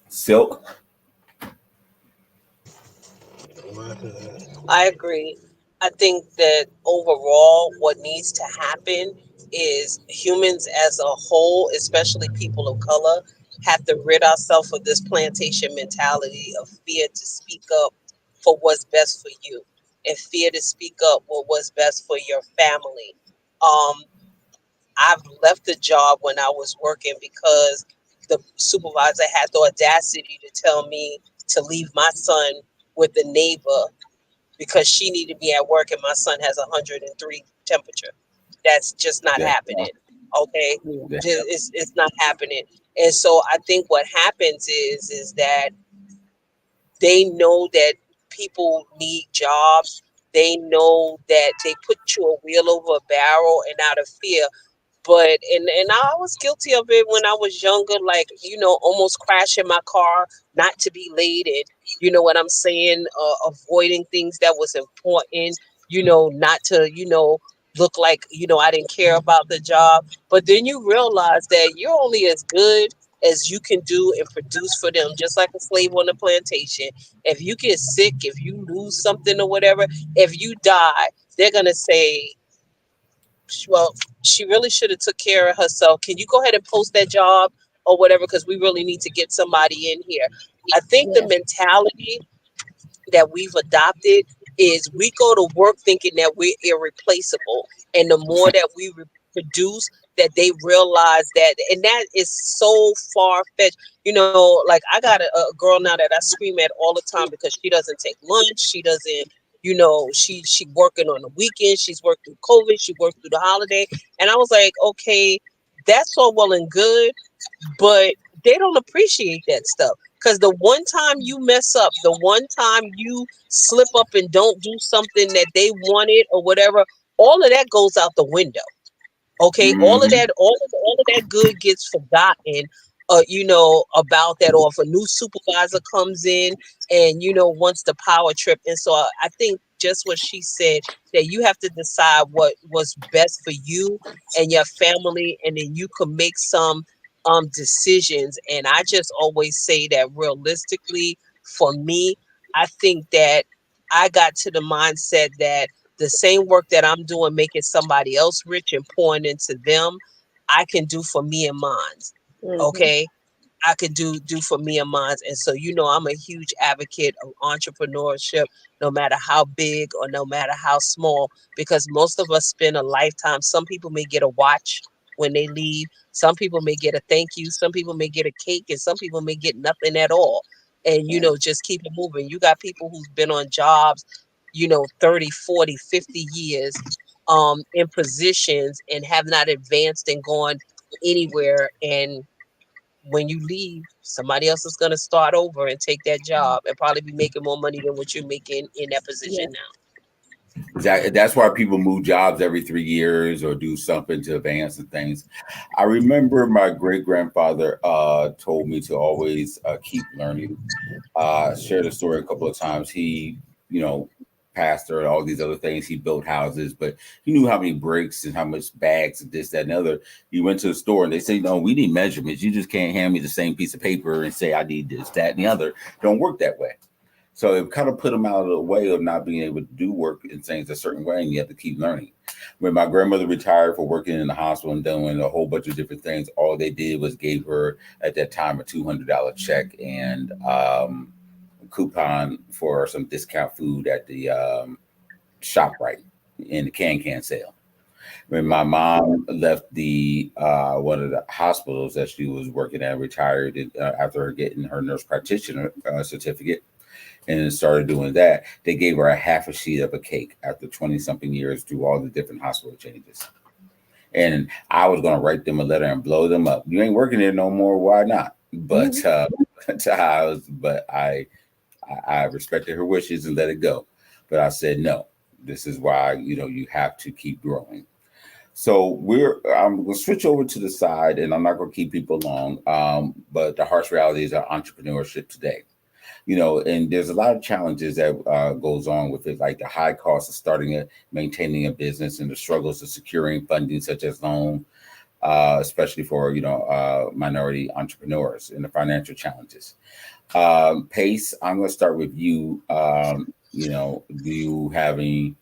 Silk? I agree. I think that overall, what needs to happen is humans as a whole, especially people of color, have to rid ourselves of this plantation mentality of fear to speak up for what's best for you and fear to speak up for what's best for your family. I've left the job when I was working because the supervisor had the audacity to tell me to leave my son with the neighbor because she needed to be at work and my son has 103 temperature. That's just not happening. Okay, it's not happening. And so I think what happens is that they know that people need jobs. They know that they put you a wheel over a barrel and out of fear. But and I was guilty of it when I was younger, like, almost crashing my car not to be late, and you know what I'm saying, avoiding things that was important, not to, look like, I didn't care about the job. But then you realize that you're only as good as you can do and produce for them, just like a slave on a plantation. If you get sick, if you lose something or whatever, if you die, they're gonna say, well, she really should have took care of herself. Can you go ahead and post that job or whatever? Because we really need to get somebody in here. I think the mentality that we've adopted is we go to work thinking that we're irreplaceable. And the more that we produce, that they realize that, and that is so far-fetched. Like I got a girl now that I scream at all the time because she doesn't take lunch. She doesn't, she working on the weekend. She's worked through COVID. She worked through the holiday. And I was like, okay, that's all well and good, but they don't appreciate that stuff. Because the one time you mess up, the one time you slip up and don't do something that they wanted or whatever, all of that goes out the window. Okay, all of that good gets forgotten. About that, or if a new supervisor comes in and wants the power trip. And so I think just what she said, that you have to decide what was best for you and your family, and then you can make some decisions. And I just always say that realistically, for me, I think that I got to the mindset that the same work that I'm doing, making somebody else rich and pouring into them, I can do for me and mine. Mhm. Okay. I could do for me and mine. And so, I'm a huge advocate of entrepreneurship, no matter how big or no matter how small, because most of us spend a lifetime. Some people may get a watch when they leave. Some people may get a thank you. Some people may get a cake, and some people may get nothing at all. And, Right. just keep it moving. You got people who's been on jobs, 30, 40, 50 years in positions and have not advanced and gone anywhere. And when you leave, somebody else is going to start over and take that job and probably be making more money than what you're making in that position Yes. now. That's why people move jobs every 3 years or do something to advance and things. I remember my great grandfather told me to always keep learning. Shared a story a couple of times. He, pastor and all these other things. He built houses, but he knew how many bricks and how much bags and this, that, and the other. He went to the store and they say, no, we need measurements. You just can't hand me the same piece of paper and say I need this, that, and the other. Don't work that way. So it kind of put him out of the way of not being able to do work and things a certain way, and you have to keep learning. When my grandmother retired for working in the hospital and doing a whole bunch of different things, all they did was gave her at that time a $200 check and a coupon for some discount food at the ShopRite in the can sale. When my mom left the one of the hospitals that she was working at, retired after getting her nurse practitioner certificate, and started doing that, they gave her a half a sheet of a cake after 20 something years through all the different hospital changes. And I was going to write them a letter and blow them up. You ain't working there no more. Why not? But I respected her wishes and let it go. But I said, no, this is why, you have to keep growing. So I'm going to switch over to the side, and I'm not going to keep people long. But the harsh reality is our entrepreneurship today. And there's a lot of challenges that goes on with it, like the high cost of starting it, maintaining a business, and the struggles of securing funding such as loan, especially for minority entrepreneurs, and the financial challenges. Pace, I'm going to start with you. Do you have any?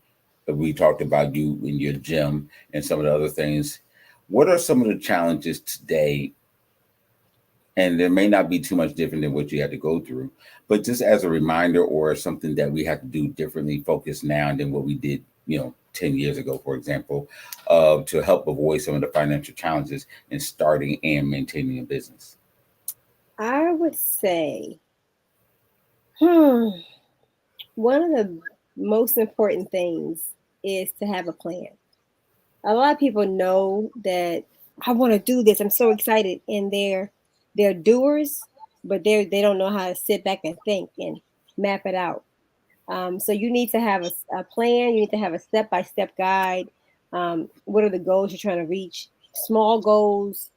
We talked about you in your gym and some of the other things. What are some of the challenges today? And there may not be too much different than what you had to go through, but just as a reminder or something that we have to do differently, focus now than what we did, 10 years ago, for example, to help avoid some of the financial challenges in starting and maintaining a business. I would say, one of the most important things is to have a plan. A lot of people know that I want to do this. I'm so excited, and they're doers, but they don't know how to sit back and think and map it out. So you need to have a plan. You need to have a step-by-step guide. What are the goals you're trying to reach? Small goals,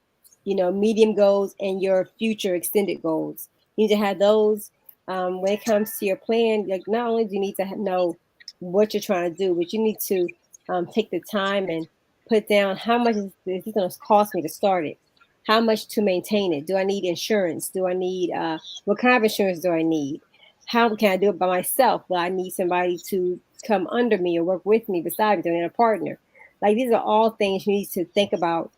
medium goals, and your future extended goals. You need to have those. When it comes to your plan, like not only do you need to know what you're trying to do, but you need to take the time and put down how much is this going to cost me to start it? How much to maintain it? Do I need insurance? Do I need what kind of insurance do I need? How can I do it by myself? Well, I need somebody to come under me or work with me beside me, and a partner. Like these are all things you need to think about.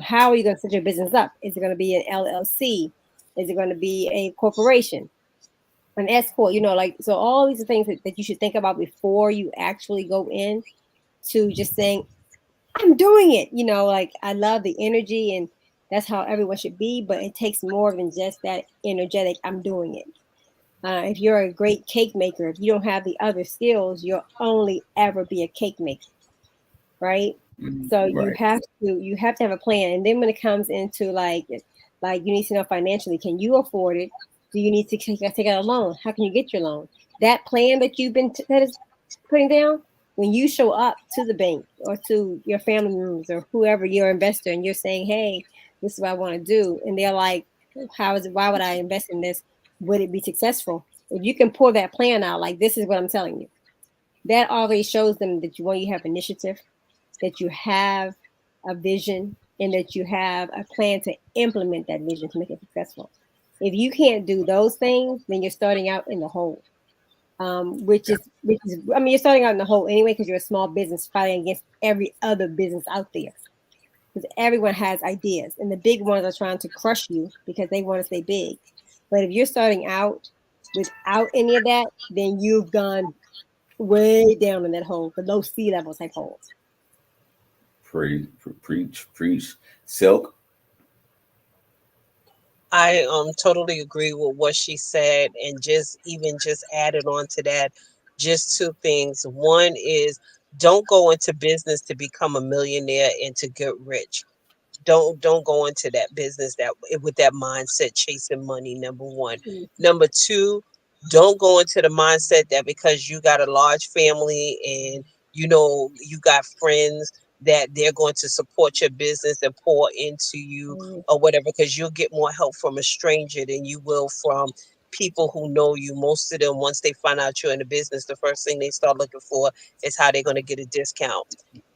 How are you going to set your business up? Is it going to be an LLC? Is it going to be a corporation? An S corp? So all these are things that you should think about before you actually go in to just saying, I'm doing it. Like I love the energy, and that's how everyone should be, but it takes more than just that energetic, I'm doing it. If you're a great cake maker, if you don't have the other skills, you'll only ever be a cake maker, right? So Right. you have to have a plan. And then when it comes into like you need to know financially, can you afford it? Do you need to take out a loan? How can you get your loan? That plan that you've been that is putting down, when you show up to the bank or to your family members or whoever your investor, and you're saying, hey, this is what I want to do, and they're like, why would I invest in this? Would it be successful? If you can pull that plan out, like this is what I'm telling you. that already shows them that you have initiative, that you have a vision, and that you have a plan to implement that vision to make it successful. If you can't do those things, then you're starting out in the hole. I mean, you're starting out in the hole anyway because you're a small business fighting against every other business out there. Because everyone has ideas, and the big ones are trying to crush you because they want to stay big. But if you're starting out without any of that, then you've gone way down in that hole, the low sea level type holes. Preach. Silk. I totally agree with what she said, and just added on to that, just two things. One is, don't go into business to become a millionaire and to get rich. Don't go into that business that with that mindset chasing money. Number one. Mhm. Number two, don't go into the mindset that because you got a large family and you got friends that they're going to support your business and pour into you or whatever, because you'll get more help from a stranger than you will from people who know you. Most of them, once they find out you're in the business, the first thing they start looking for is how they're going to get a discount.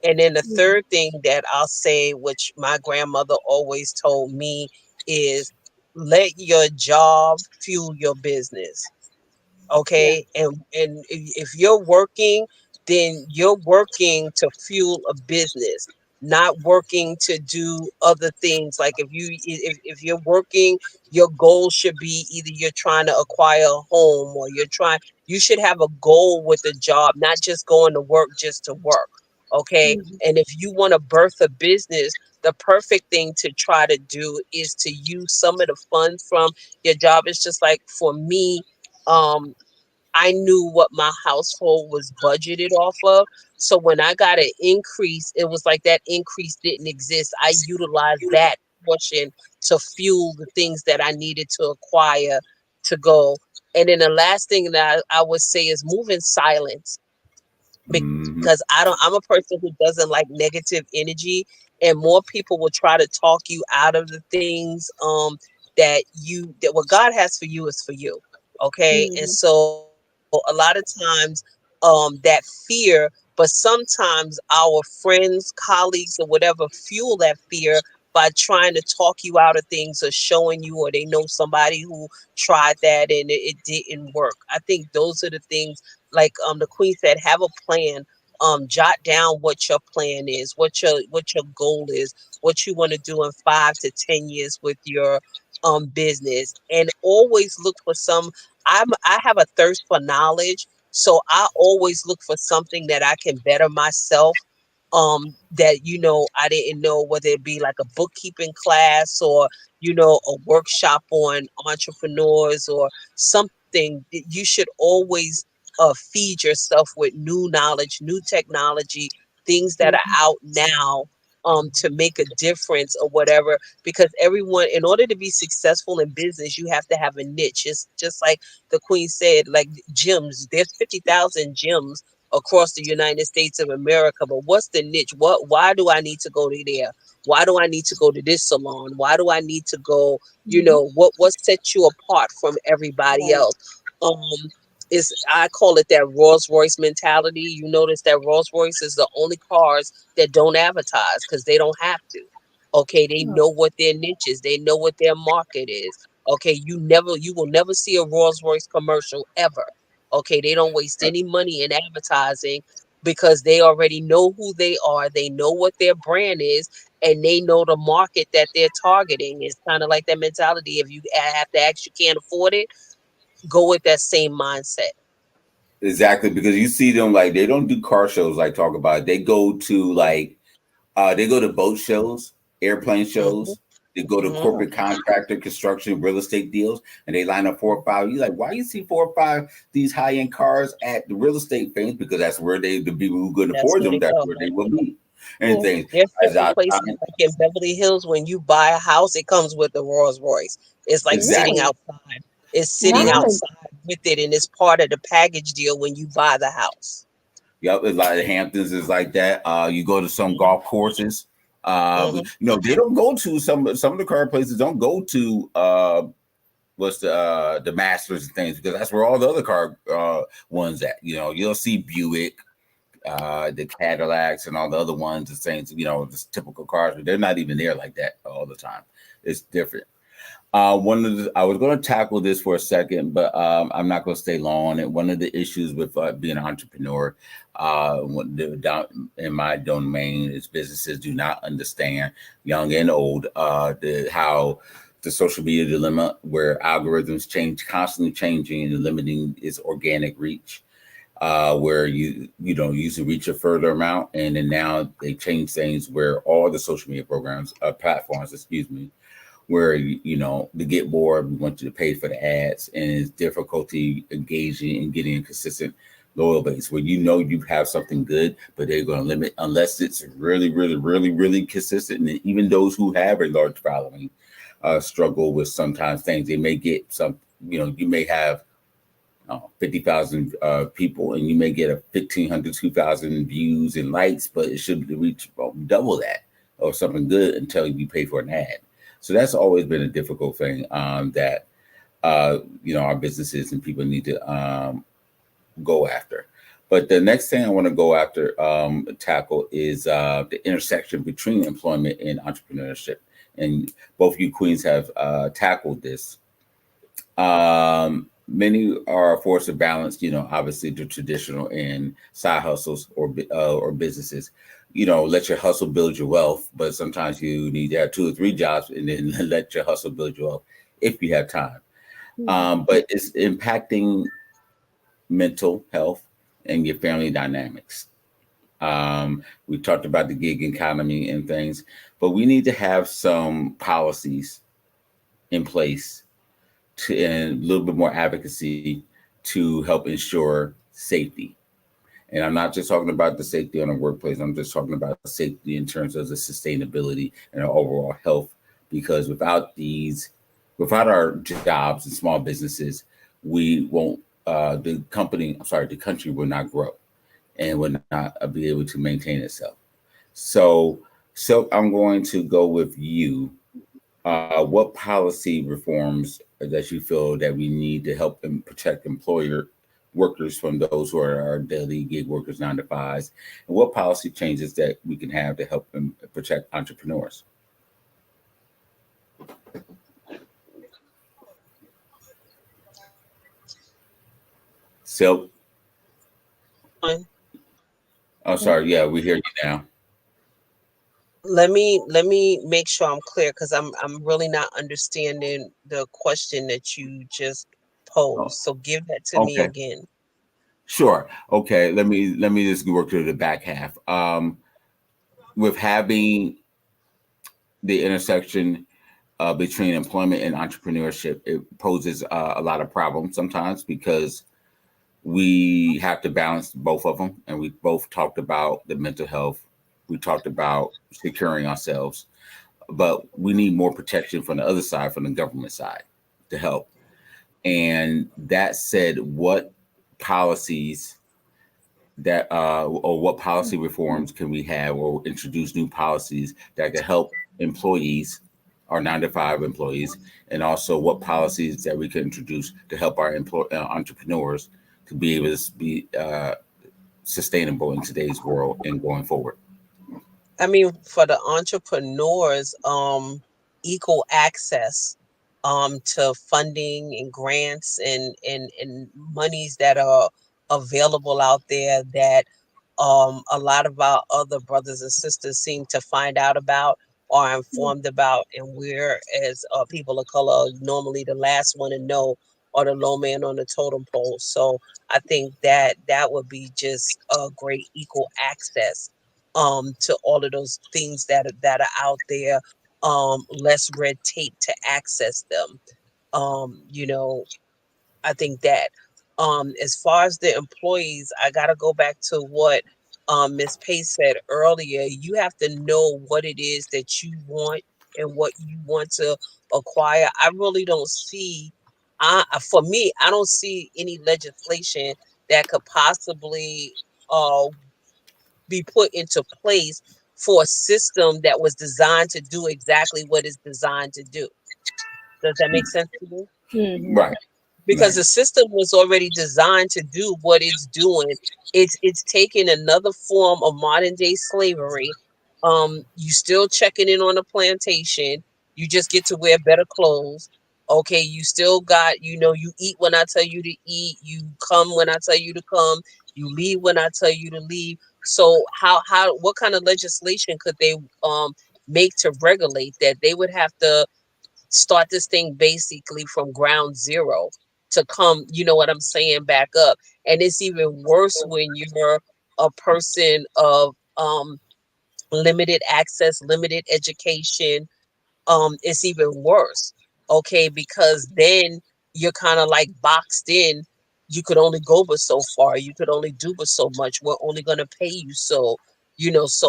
And then the third thing that I'll say, which my grandmother always told me, is let your job fuel your business. Yeah. Okay. And if you're working, then you're working to fuel a business, not working to do other things. Like if you're working, your goal should be either you're trying to acquire a home, or you should have a goal with the job, not just going to work just to work. Okay. Mhm. And if you want to birth a business, the perfect thing to try to do is to use some of the funds from your job. It's just like, for me, um I knew what my household was budgeted off of. So when I got an increase, it was like that increase didn't exist. I utilized that portion to fuel the things that I needed to acquire to go. And then the last thing that I would say is move in silence, Mm-hmm. because I'm a person who doesn't like negative energy, and more people will try to talk you out of the things that what God has for you is for you. Okay. And Mhm. so a lot of times that fear, but sometimes our friends, colleagues, or whatever fuel that fear by trying to talk you out of things, or showing you, or they know somebody who tried that and it didn't work. I think those are the things, like the queen said, have a plan. Jot down what your plan is, what your goal is, what you want to do in 5 to 10 years with your business, and always look for I have a thirst for knowledge, so I always look for something that I can better myself. That I didn't know, whether it be like a bookkeeping class, or a workshop on entrepreneurs, or something. You should always feed yourself with new knowledge, new technology, things that are Mhm. out now, to make a difference or whatever. Because everyone, in order to be successful in business, you have to have a niche. It's just like the queen said, like gyms. There's 50,000 gyms across the United States of America, but what's the niche? Why do I need to go to there? Why do I need to go to this salon? Why do I need to go? Mhm. What sets you apart from everybody Right. else? Um, is I call it that Rolls Royce mentality. You notice that Rolls Royce is the only cars that don't advertise because they don't have to. Okay, they Oh. know what their niche is. They know what their market is. Okay, you will never see a Rolls Royce commercial ever. Okay, they don't waste any money in advertising because they already know who they are. They know what their brand is, and they know the market that they're targeting. It's kind of like that mentality. If you have to ask, you can't afford it, go with that same mindset. Exactly, because you see them like they don't do car shows like talk about it. They go to they go to boat shows, airplane Hmm. shows. They go to Hmm. Oh. corporate contractor, construction, real estate deals, and they line up 4 or 5. You like, why you see 4 or 5 these high end cars at the real estate things? Because that's where the people who could That's afford where them, they that's go. where they will be, and Yeah. things. There's As certain I places like in Beverly Hills, when you buy a house, it comes with the Rolls Royce. It's like sitting exactly, Really outside. It's sitting hmm nice. outside with it, and it's part of the package deal when you buy the house. yep, it's like the Hamptons is like that. You go to some golf courses. Hmm. They don't go to some of the car places. Don't go to what's the Masters and things, because that's where all the other car ones at. You know, you'll see Buick, the Cadillacs, and all the other ones, the things, you know, just typical cars, but they're not even there like that all the time. It's different. One of the, I was going to tackle this for a second, but I'm not going to stay long on it. One of the issues with being an entrepreneur in my domain is businesses do not understand, young and old, how the social media dilemma, where algorithms change, constantly changing and limiting its organic reach. Where you don't usually reach a further amount, and then now they change things where all the social media platforms, excuse me, where you know, to get more, we want you to pay for the ads, and it's difficulty engaging and getting a consistent loyal base where you know you have something good, but they're going to limit unless it's really, really, really, really consistent. And even those who have a large following struggle with sometimes things. They may get some, you know, you may have 50,000 people, and you may get a 1,500, 2,000 views and likes, but it should reach double that or something good until you pay for an ad. So that's always been a difficult thing that you know, our businesses and people need to go after. But the next thing I want to go after, tackle, is the intersection between employment and entrepreneurship. And both you queens have tackled this. Many are forced to balance, you know, obviously the traditional and side hustles or businesses. You know, let your hustle build your wealth, but sometimes you need to have 2 or 3 jobs and then let your hustle build your wealth if you have time. But it's impacting mental health and your family dynamics. We talked about the gig economy and things, but we need to have some policies in place and a little bit more advocacy to help ensure safety. And I'm not just talking about the safety on the workplace. I'm just talking about safety in terms of the sustainability and our overall health. Because without our jobs and small businesses, we won't. The country will not grow, and will not be able to maintain itself. So I'm going to go with you. What policy reforms that you feel that we need to help and protect workers from those who are our daily gig workers, 9 to 5s, and what policy changes that we can have to help them protect entrepreneurs? So, I'm sorry. Yeah, we hear you now. Let me make sure I'm clear, because I'm really not understanding the question that you just posed. So give that to me Okay. again. Sure. Okay. Let me just work to the back half. With having the intersection between employment and entrepreneurship, it poses a lot of problems sometimes because we have to balance both of them. And we both talked about the mental health. We talked about securing ourselves, but we need more protection from the other side, from the government side, to help. And that said, what policies or what policy reforms can we have or introduce new policies that can help employees, our 9 to 5 employees, and also what policies that we can introduce to help our entrepreneurs to be able to be sustainable in today's world and going forward. I mean, for the entrepreneurs, equal access to funding and grants and monies that are available out there that a lot of our other brothers and sisters seem to find out about or are informed about, and we're, as people of color, normally the last one to know, or the low man on the totem pole. So I think that that would be just a great equal access to all of those things that are out there, less red tape to access them. You know, I think that as far as the employees, I gotta go back to what Ms. Pace said earlier. You have to know what it is that you want and what you want to acquire. I really don't see, for me, I don't see any legislation that could possibly uh, be put into place for a system that was designed to do exactly what it's designed to do. Does that make sense to you? Mhm. Right. because Right. the system was already designed to do what it's doing. It's taking another form of modern day slavery. You still checking in on the plantation. You just get to wear better clothes. Okay, you still got, you eat when I tell you to eat, you come when I tell you to come, you leave when I tell you to leave. So what kind of legislation could they make to regulate that? They would have to start this thing basically from ground zero to come, you know what I'm saying, back up. And it's even worse when you're a person of limited access, limited education. It's even worse. Okay, because then you're kind of like boxed in. You could only go but so far. You could only do but so much. We're only going to pay you so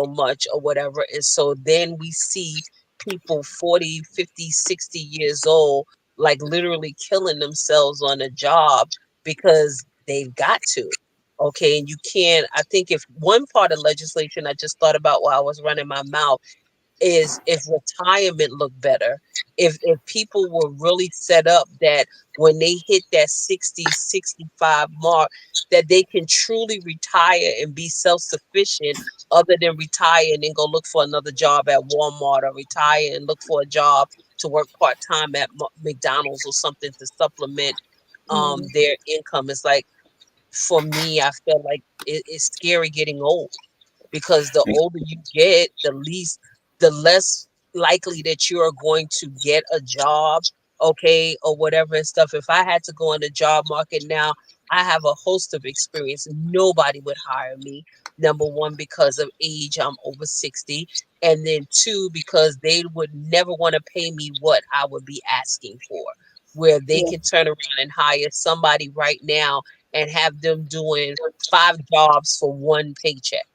much or whatever. And so then we see people 40, 50, 60 years old, like literally killing themselves on a job because they've got to. Okay, and you can't. I think if one part of legislation I just thought about while I was running my mouth is if retirement looked better, if people were really set up that when they hit that 60-65 mark, that they can truly retire and be self-sufficient, other than retire and then go look for another job at Walmart, or retire and look for a job to work part-time at McDonald's or something to supplement Mhm. their income. It's like, for me, I feel like it's scary getting old, because the older you get, the less likely that you are going to get a job, okay, or whatever and stuff. If I had to go in the job market now, I have a host of experience. Nobody would hire me. Number one, because of age, I'm over 60. And then two, because they would never want to pay me what I would be asking for, where they Yeah. can turn around and hire somebody right now and have them doing 5 jobs for one paycheck.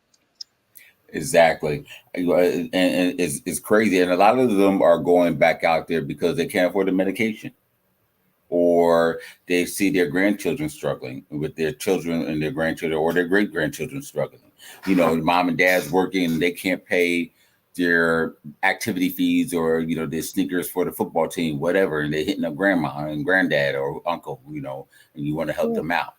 Exactly. And it's crazy. And a lot of them are going back out there because they can't afford the medication, or they see their grandchildren struggling with their children and their grandchildren, or their great grandchildren struggling. Mom and dad's working and they can't pay their activity fees, or their sneakers for the football team, whatever, and they're hitting up grandma and granddad or uncle, and you want to help Yeah. them out.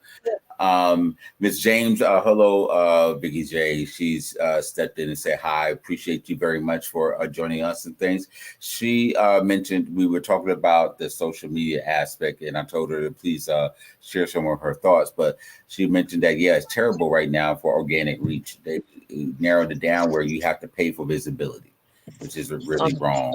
Miss James, hello, Vicky J. She's stepped in and said hi. Appreciate you very much for joining us and things. She mentioned we were talking about the social media aspect, and I told her to please share some of her thoughts. But she mentioned that it's terrible right now for organic reach. They narrowed it down where you have to pay for visibility, which is really wrong.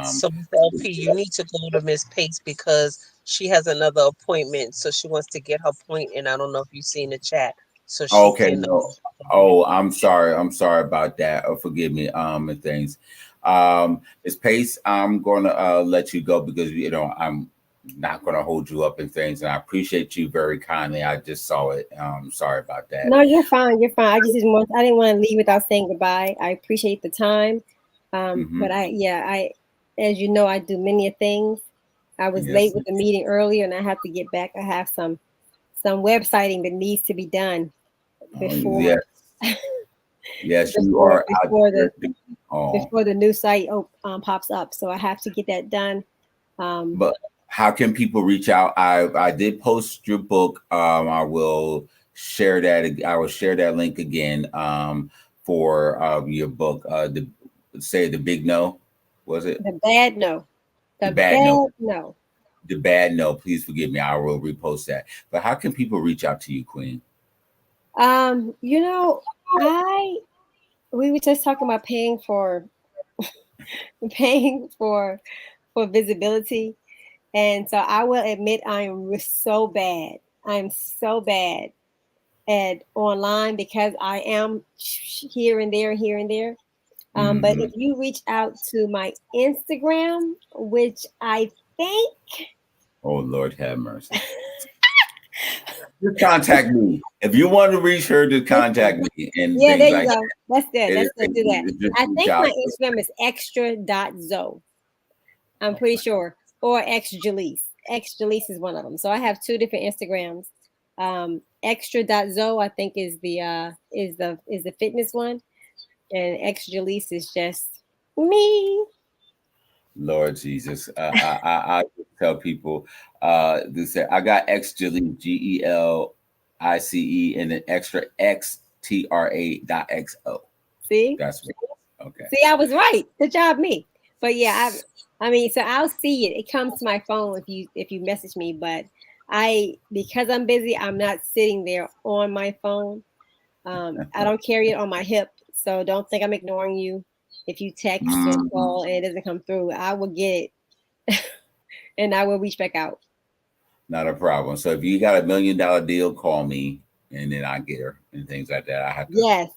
So, Miss LP, you need to go to Miss Pace because she has another appointment. So she wants to get her point in. I don't know if you've seen the chat. So she Okay, can. no. Oh, I'm sorry. I'm sorry about that. Oh, forgive me. And things. Miss Pace, I'm gonna let you go because I'm not gonna hold you up and things, and I appreciate you very kindly. I just saw it. Sorry about that. No, you're fine. You're fine. I didn't want to leave without saying goodbye. I appreciate the time. Hmm. But as you know, I do many things. I was late Yes. with the meeting earlier, and I have to get back. I have some websiting that needs to be done before Yes. Yes, you before are out before there. the Oh, before the new site pops up. So I have to get that done. Um, but how can people reach out? I did post your book. I will share that. I will share that link again. For your book. The big no, was it the bad no, the the bad no? bad no. The bad no. Please forgive me. I will repost that. But how can people reach out to you, Queen? You know, I we were just talking about paying for visibility. And so I will admit I am so bad. I'm so bad at online because I am here and there, here and there. But Hmm. if you reach out to my Instagram, which I think Oh Lord, have mercy. Just contact me if you want to reach her. Just contact listen, me and yeah, things there you like go. That's good. that. That's good. Do that. Just I reach think out. my Instagram is extra.zo. I'm pretty sure. Or xJaleese. xJaleese is one of them. So I have two different Instagrams. Extra.zo I think is the fitness one. And xJaleese is just me. Lord Jesus. I just tell people this. I got Gelice, and an extra XTRA.XO. See, That's what. Okay. see, I was right. Good job, me. But yeah, I mean, so I'll see it. It comes to my phone if you message me, but because I'm busy, I'm not sitting there on my phone. I don't carry it on my hip, so don't think I'm ignoring you. If you text or Mhm. call and it doesn't come through, I will get it and I will reach back out. Not a problem. So if you got $1 million deal, call me, and then I get her and things like that. I have to Yes,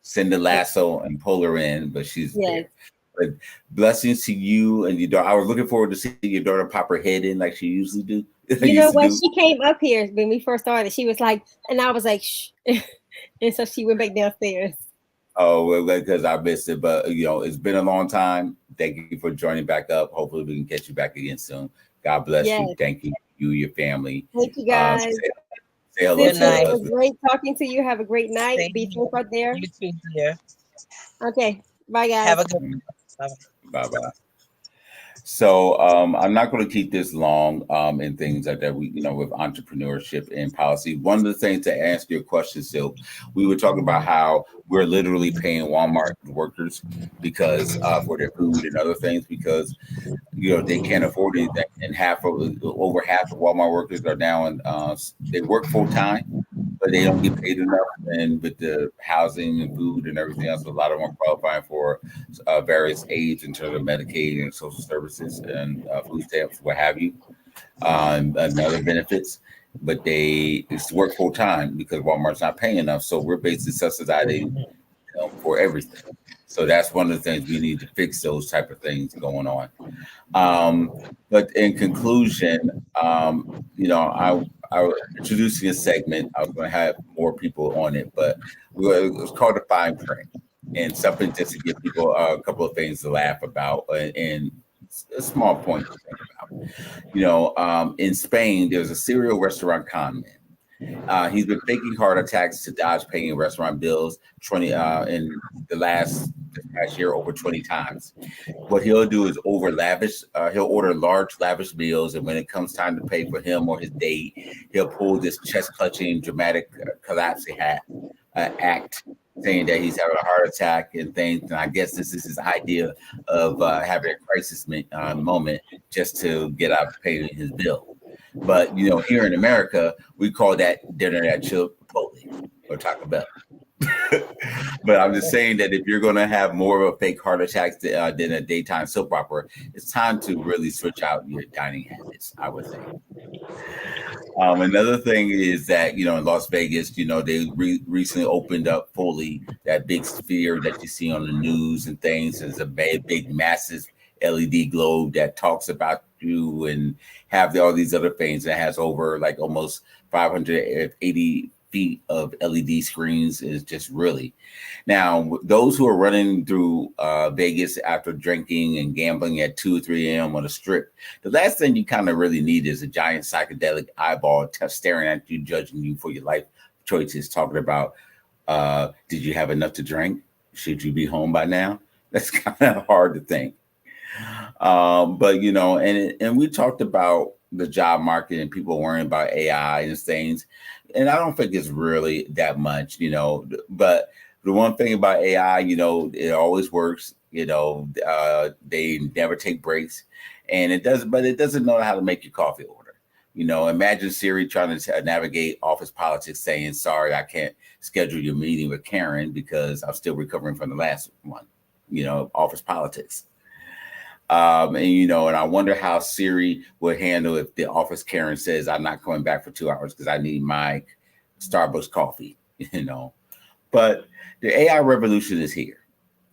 send the lasso and pull her in, but she's yes. there. But blessings to you and your daughter. I was looking forward to seeing your daughter pop her head in like she usually do. You know what? She came up here when we first started. She was like, and I was like, shh. And so she went back downstairs. Oh, well, because I missed it, but it's been a long time. Thank you for joining back up. Hopefully, we can catch you back again soon. God bless Yes. you. Thank you, your family. Thank you guys. Say hello to Good your night. It was husband. great talking to you. Have a great night. Same Be safe out there. You too, dear. Okay. Bye, guys. Have a good one. Bye bye. So I'm not going to keep this long and things like that. We, with entrepreneurship and policy. One of the things to answer your question, Sil, we were talking about how we're literally paying Walmart workers because for their food and other things because they can't afford anything, and over half of Walmart workers are now in they work full time, but they don't get paid enough. And with the housing and food and everything else, a lot of them are qualifying for various aids in terms of Medicaid and social services and food stamps, what have you, and other benefits. But they work full time because Walmart's not paying enough. So we're basically subsidizing for everything. So that's one of the things we need to fix, those type of things going on. But in conclusion, I was introducing a segment. I was going to have more people on it, but it was called the fine print, and something just to give people a couple of things to laugh about and a small point to think about. In Spain, there's a serial restaurant con man. He's been faking heart attacks to dodge paying restaurant bills 20 in the last year over 20 times. What he'll do is over lavish. He'll order large lavish meals, and when it comes time to pay for him or his date, he'll pull this chest clutching, dramatic collapsing act, saying that he's having a heart attack and things. And I guess this is his idea of having a crisis moment just to get out paying his bill. But here in America, we call that dinner at Chipotle or Taco Bell. But I'm just saying that if you're going to have more of a fake heart attack than a daytime soap opera, it's time to really switch out your dining habits, I would say. Another thing is that, in Las Vegas, they recently opened up fully that big sphere that you see on the news and things. It's a big, massive LED globe that talks about you and have all these other things that has over like almost 580 feet of LED screens. Is just really. Now, those who are running through Vegas after drinking and gambling at 2 or 3 a.m. on the strip, the last thing you kind of really need is a giant psychedelic eyeball staring at you, judging you for your life choices, talking about, did you have enough to drink? Should you be home by now? That's kind of hard to think. But, and we talked about the job market and people worrying about AI and things. And I don't think it's really that much, but the one thing about AI, it always works, they never take breaks and it doesn't know how to make your coffee order. Imagine Siri trying to navigate office politics saying, sorry, I can't schedule your meeting with Karen because I'm still recovering from the last one, office politics. And I wonder how Siri would handle if the office Karen says, I'm not coming back for 2 hours because I need my Starbucks coffee, But the AI revolution is here,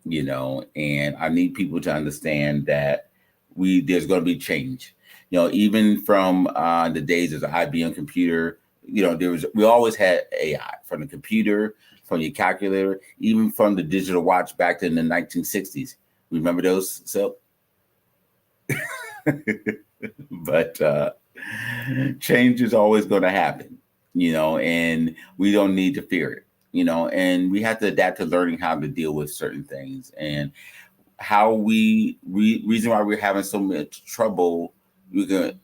and I need people to understand that there's going to be change. Even from the days of the IBM computer, we always had AI from the computer, from your calculator, even from the digital watch back in the 1960s. Remember those? So. But change is always going to happen, and we don't need to fear it, and we have to adapt to learning how to deal with certain things. And how reason why we're having so much trouble. We can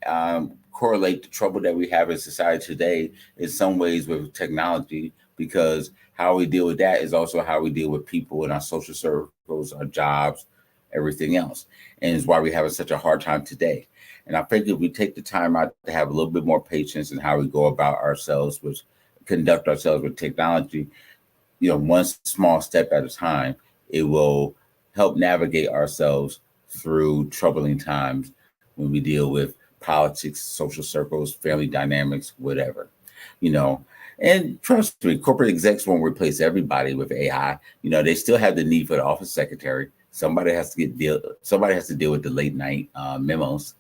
correlate the trouble that we have in society today in some ways with technology, because how we deal with that is also how we deal with people in our social circles, our jobs, everything else, and it's why we're having such a hard time today. And I think if we take the time out to have a little bit more patience in how we go about ourselves with conduct ourselves with technology, one small step at a time, it will help navigate ourselves through troubling times when we deal with politics, social circles, family dynamics, whatever, you know. And trust me, corporate execs won't replace everybody with AI. They still have the need for the office secretary. Somebody has to deal with the late night memos.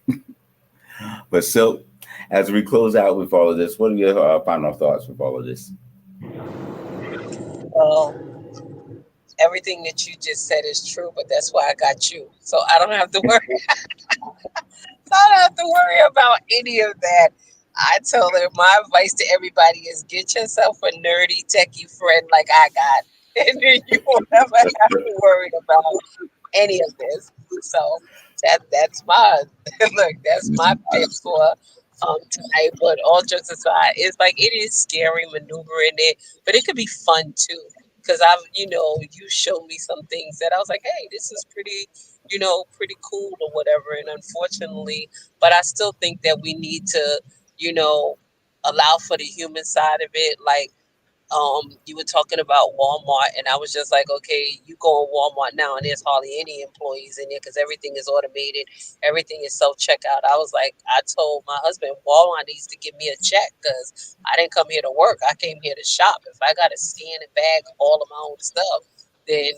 But so, as we close out with all of this, what are your final thoughts with all of this? Well, everything that you just said is true, but that's why I got you. So I don't have to worry. I don't have to worry about any of that. I tell her my advice to everybody is get yourself a nerdy techie friend like I got, and then you won't ever have to worry about any of this. So that's my look. That's my pick for tonight. But all jokes aside, it's like it is scary maneuvering it, but it could be fun too. Because you showed me some things that I was like, hey, this is pretty, pretty cool or whatever. And unfortunately, but I still think that we need to, you know, allow for the human side of it. Like you were talking about Walmart, and I was just like, okay, you go in Walmart now, and there's hardly any employees in there because everything is automated, everything is self checkout. I was like, I told my husband, Walmart needs to give me a check because I didn't come here to work. I came here to shop. If I got to scan and bag all of my own stuff, then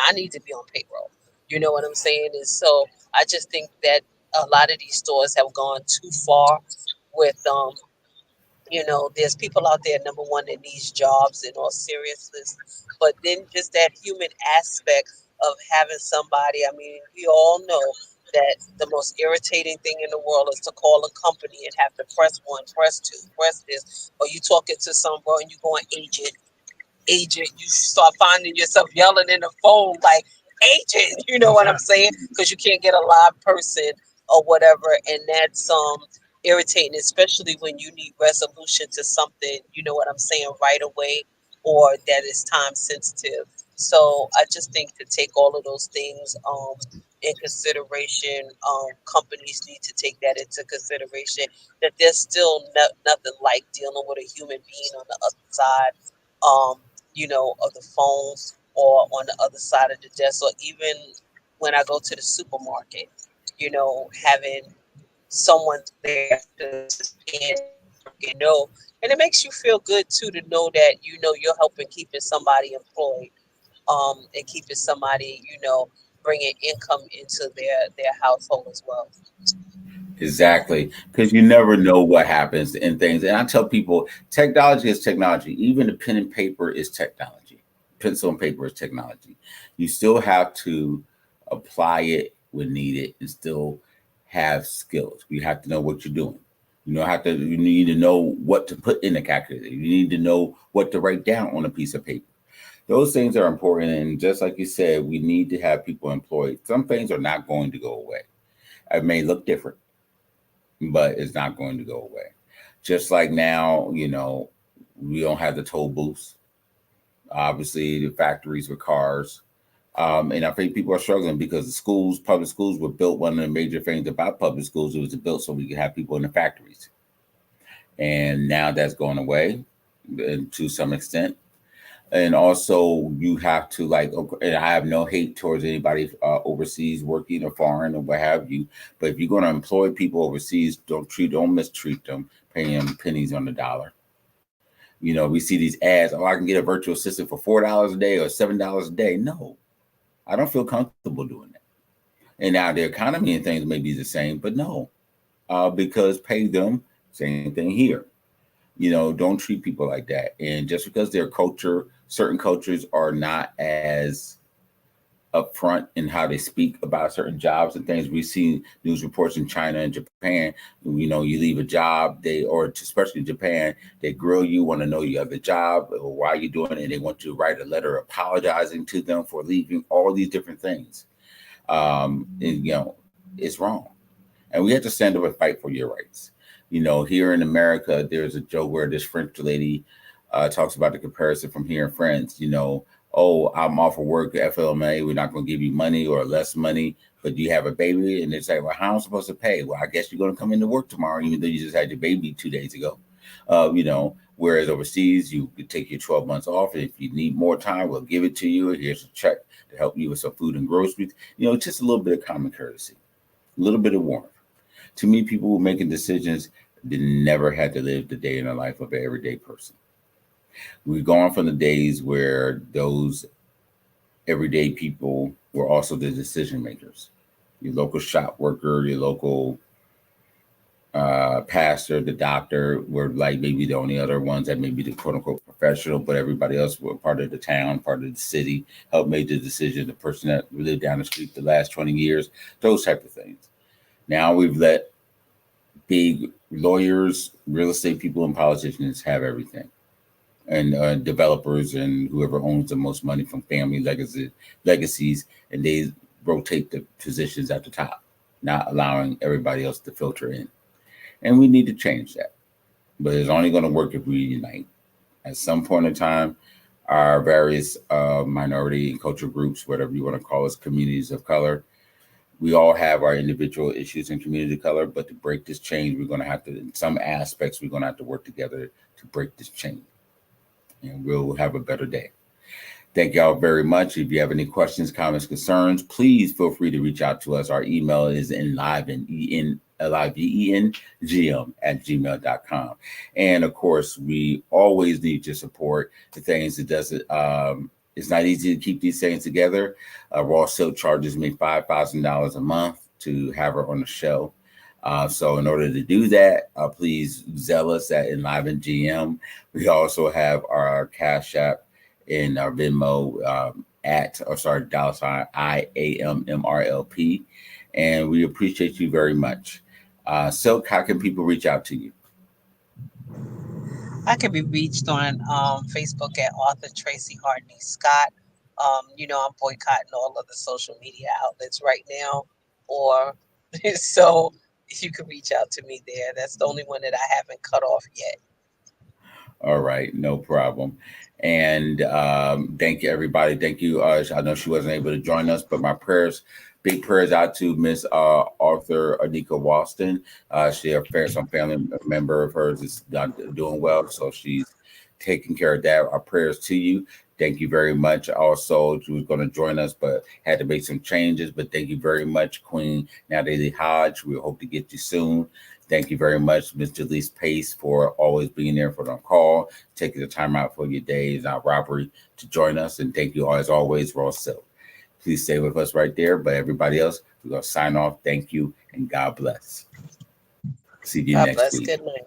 I need to be on payroll. You know what I'm saying? And so I just think that a lot of these stores have gone too far with there's people out there, number one, that needs jobs in all seriousness. But then just that human aspect of having somebody, I mean, we all know that the most irritating thing in the world is to call a company and have to press one, press two, press this, or you talking to some bro and you going agent, you start finding yourself yelling in the phone like agent, you know what I'm saying? Because you can't get a live person or whatever, and that's irritating, especially when you need resolution to something, you know what I'm saying, right away, or that is time sensitive. So I just think to take all of those things in consideration, companies need to take that into consideration, that there's still nothing like dealing with a human being on the other side, of the phone, or on the other side of the desk, or even when I go to the supermarket, having someone there to stand, and it makes you feel good too to know that you're helping keeping somebody employed, and keeping somebody bringing income into their household as well. Exactly, because you never know what happens in things. And I tell people, technology is technology. Even the pen and paper is technology. Pencil and paper is technology. You still have to apply it when needed and still have skills. You have to know what you're doing. You need to know what to put in the calculator. You need to know what to write down on a piece of paper. Those things are important. And just like you said, we need to have people employed. Some things are not going to go away. It may look different, but it's not going to go away. Just like now, we don't have the toll booths. Obviously, the factories with cars. And I think people are struggling because public schools were built. One of the major things about public schools, it was built so we could have people in the factories. And now that's going away to some extent. And also you have to and I have no hate towards anybody overseas working or foreign or what have you, but if you're going to employ people overseas, don't mistreat them, paying them pennies on the dollar. We see these ads, I can get a virtual assistant for $4 a day or $7 a day. No, I don't feel comfortable doing that. And now the economy and things may be the same, but no, because pay them, same thing here. Don't treat people like that. And just because certain cultures are not as upfront in how they speak about certain jobs and things. We've seen news reports in China and Japan. You leave a job, especially in Japan, they grill you, want to know you have the job or why you're doing it. And they want you to write a letter apologizing to them for leaving, all these different things. it's wrong. And we have to stand up and fight for your rights. Here in America, there's a joke where this French lady talks about the comparison from here in France. Oh, I'm off of work at FLMA. We're not going to give you money or less money, but you have a baby. And they say, well, how am I supposed to pay? Well, I guess you're going to come into work tomorrow, even though you just had your baby 2 days ago. Whereas overseas, you could take your 12 months off. If you need more time, we'll give it to you. Here's a check to help you with some food and groceries. Just a little bit of common courtesy, a little bit of warmth. To me, people who are making decisions, they never had to live the day in the life of an everyday person. We've gone from the days where those everyday people were also the decision makers. Your local shop worker, your local pastor, the doctor were like maybe the only other ones that may be the quote unquote professional, but everybody else were part of the town, part of the city, helped make the decision, the person that lived down the street the last 20 years, those type of things. Now we've let big lawyers, real estate people, and politicians have everything. And developers and whoever owns the most money from family legacies, and they rotate the positions at the top, not allowing everybody else to filter in. And we need to change that. But it's only going to work if we unite. At some point in time, our various minority and cultural groups, whatever you want to call us, communities of color, we all have our individual issues in community of color, but to break this chain, we're going to have to, in some aspects, we're going to have to work together to break this chain. And we'll have a better day. Thank y'all very much. If you have any questions, comments, concerns, please feel free to reach out to us. Our email is Enliven, ENLIVENGM@gmail.com. And of course, we always need your support. The things that does it. It's not easy to keep these things together. Raw Silk charges me $5,000 a month to have her on the show. So in order to do that, please zell us at Enliven GM. We also have our Cash App and our Venmo $IAMMRLP. And we appreciate you very much. Silk, how can people reach out to you? I can be reached on Facebook at author Tracy Hardney Scott. I'm boycotting all of the social media outlets right now, or so you can reach out to me there. That's the only one that I haven't cut off yet. All right, no problem. And thank you, everybody. Thank you. I know she wasn't able to join us, but my big prayers out to Miss Arthur Anika Walston. Some family member of hers is not doing well, so she's taking care of that. Our prayers to you. Thank you very much. Also, she was going to join us, but had to make some changes. But thank you very much, Queen Natalie Hodge. We hope to get you soon. Thank you very much, Ms. Jalise Pace, for always being there for the call, taking the time out for your days, not robbery, to join us. And thank you, as always, Raw Silk. Please stay with us right there. But everybody else, we're going to sign off. Thank you, and God bless. See you next week. Good night.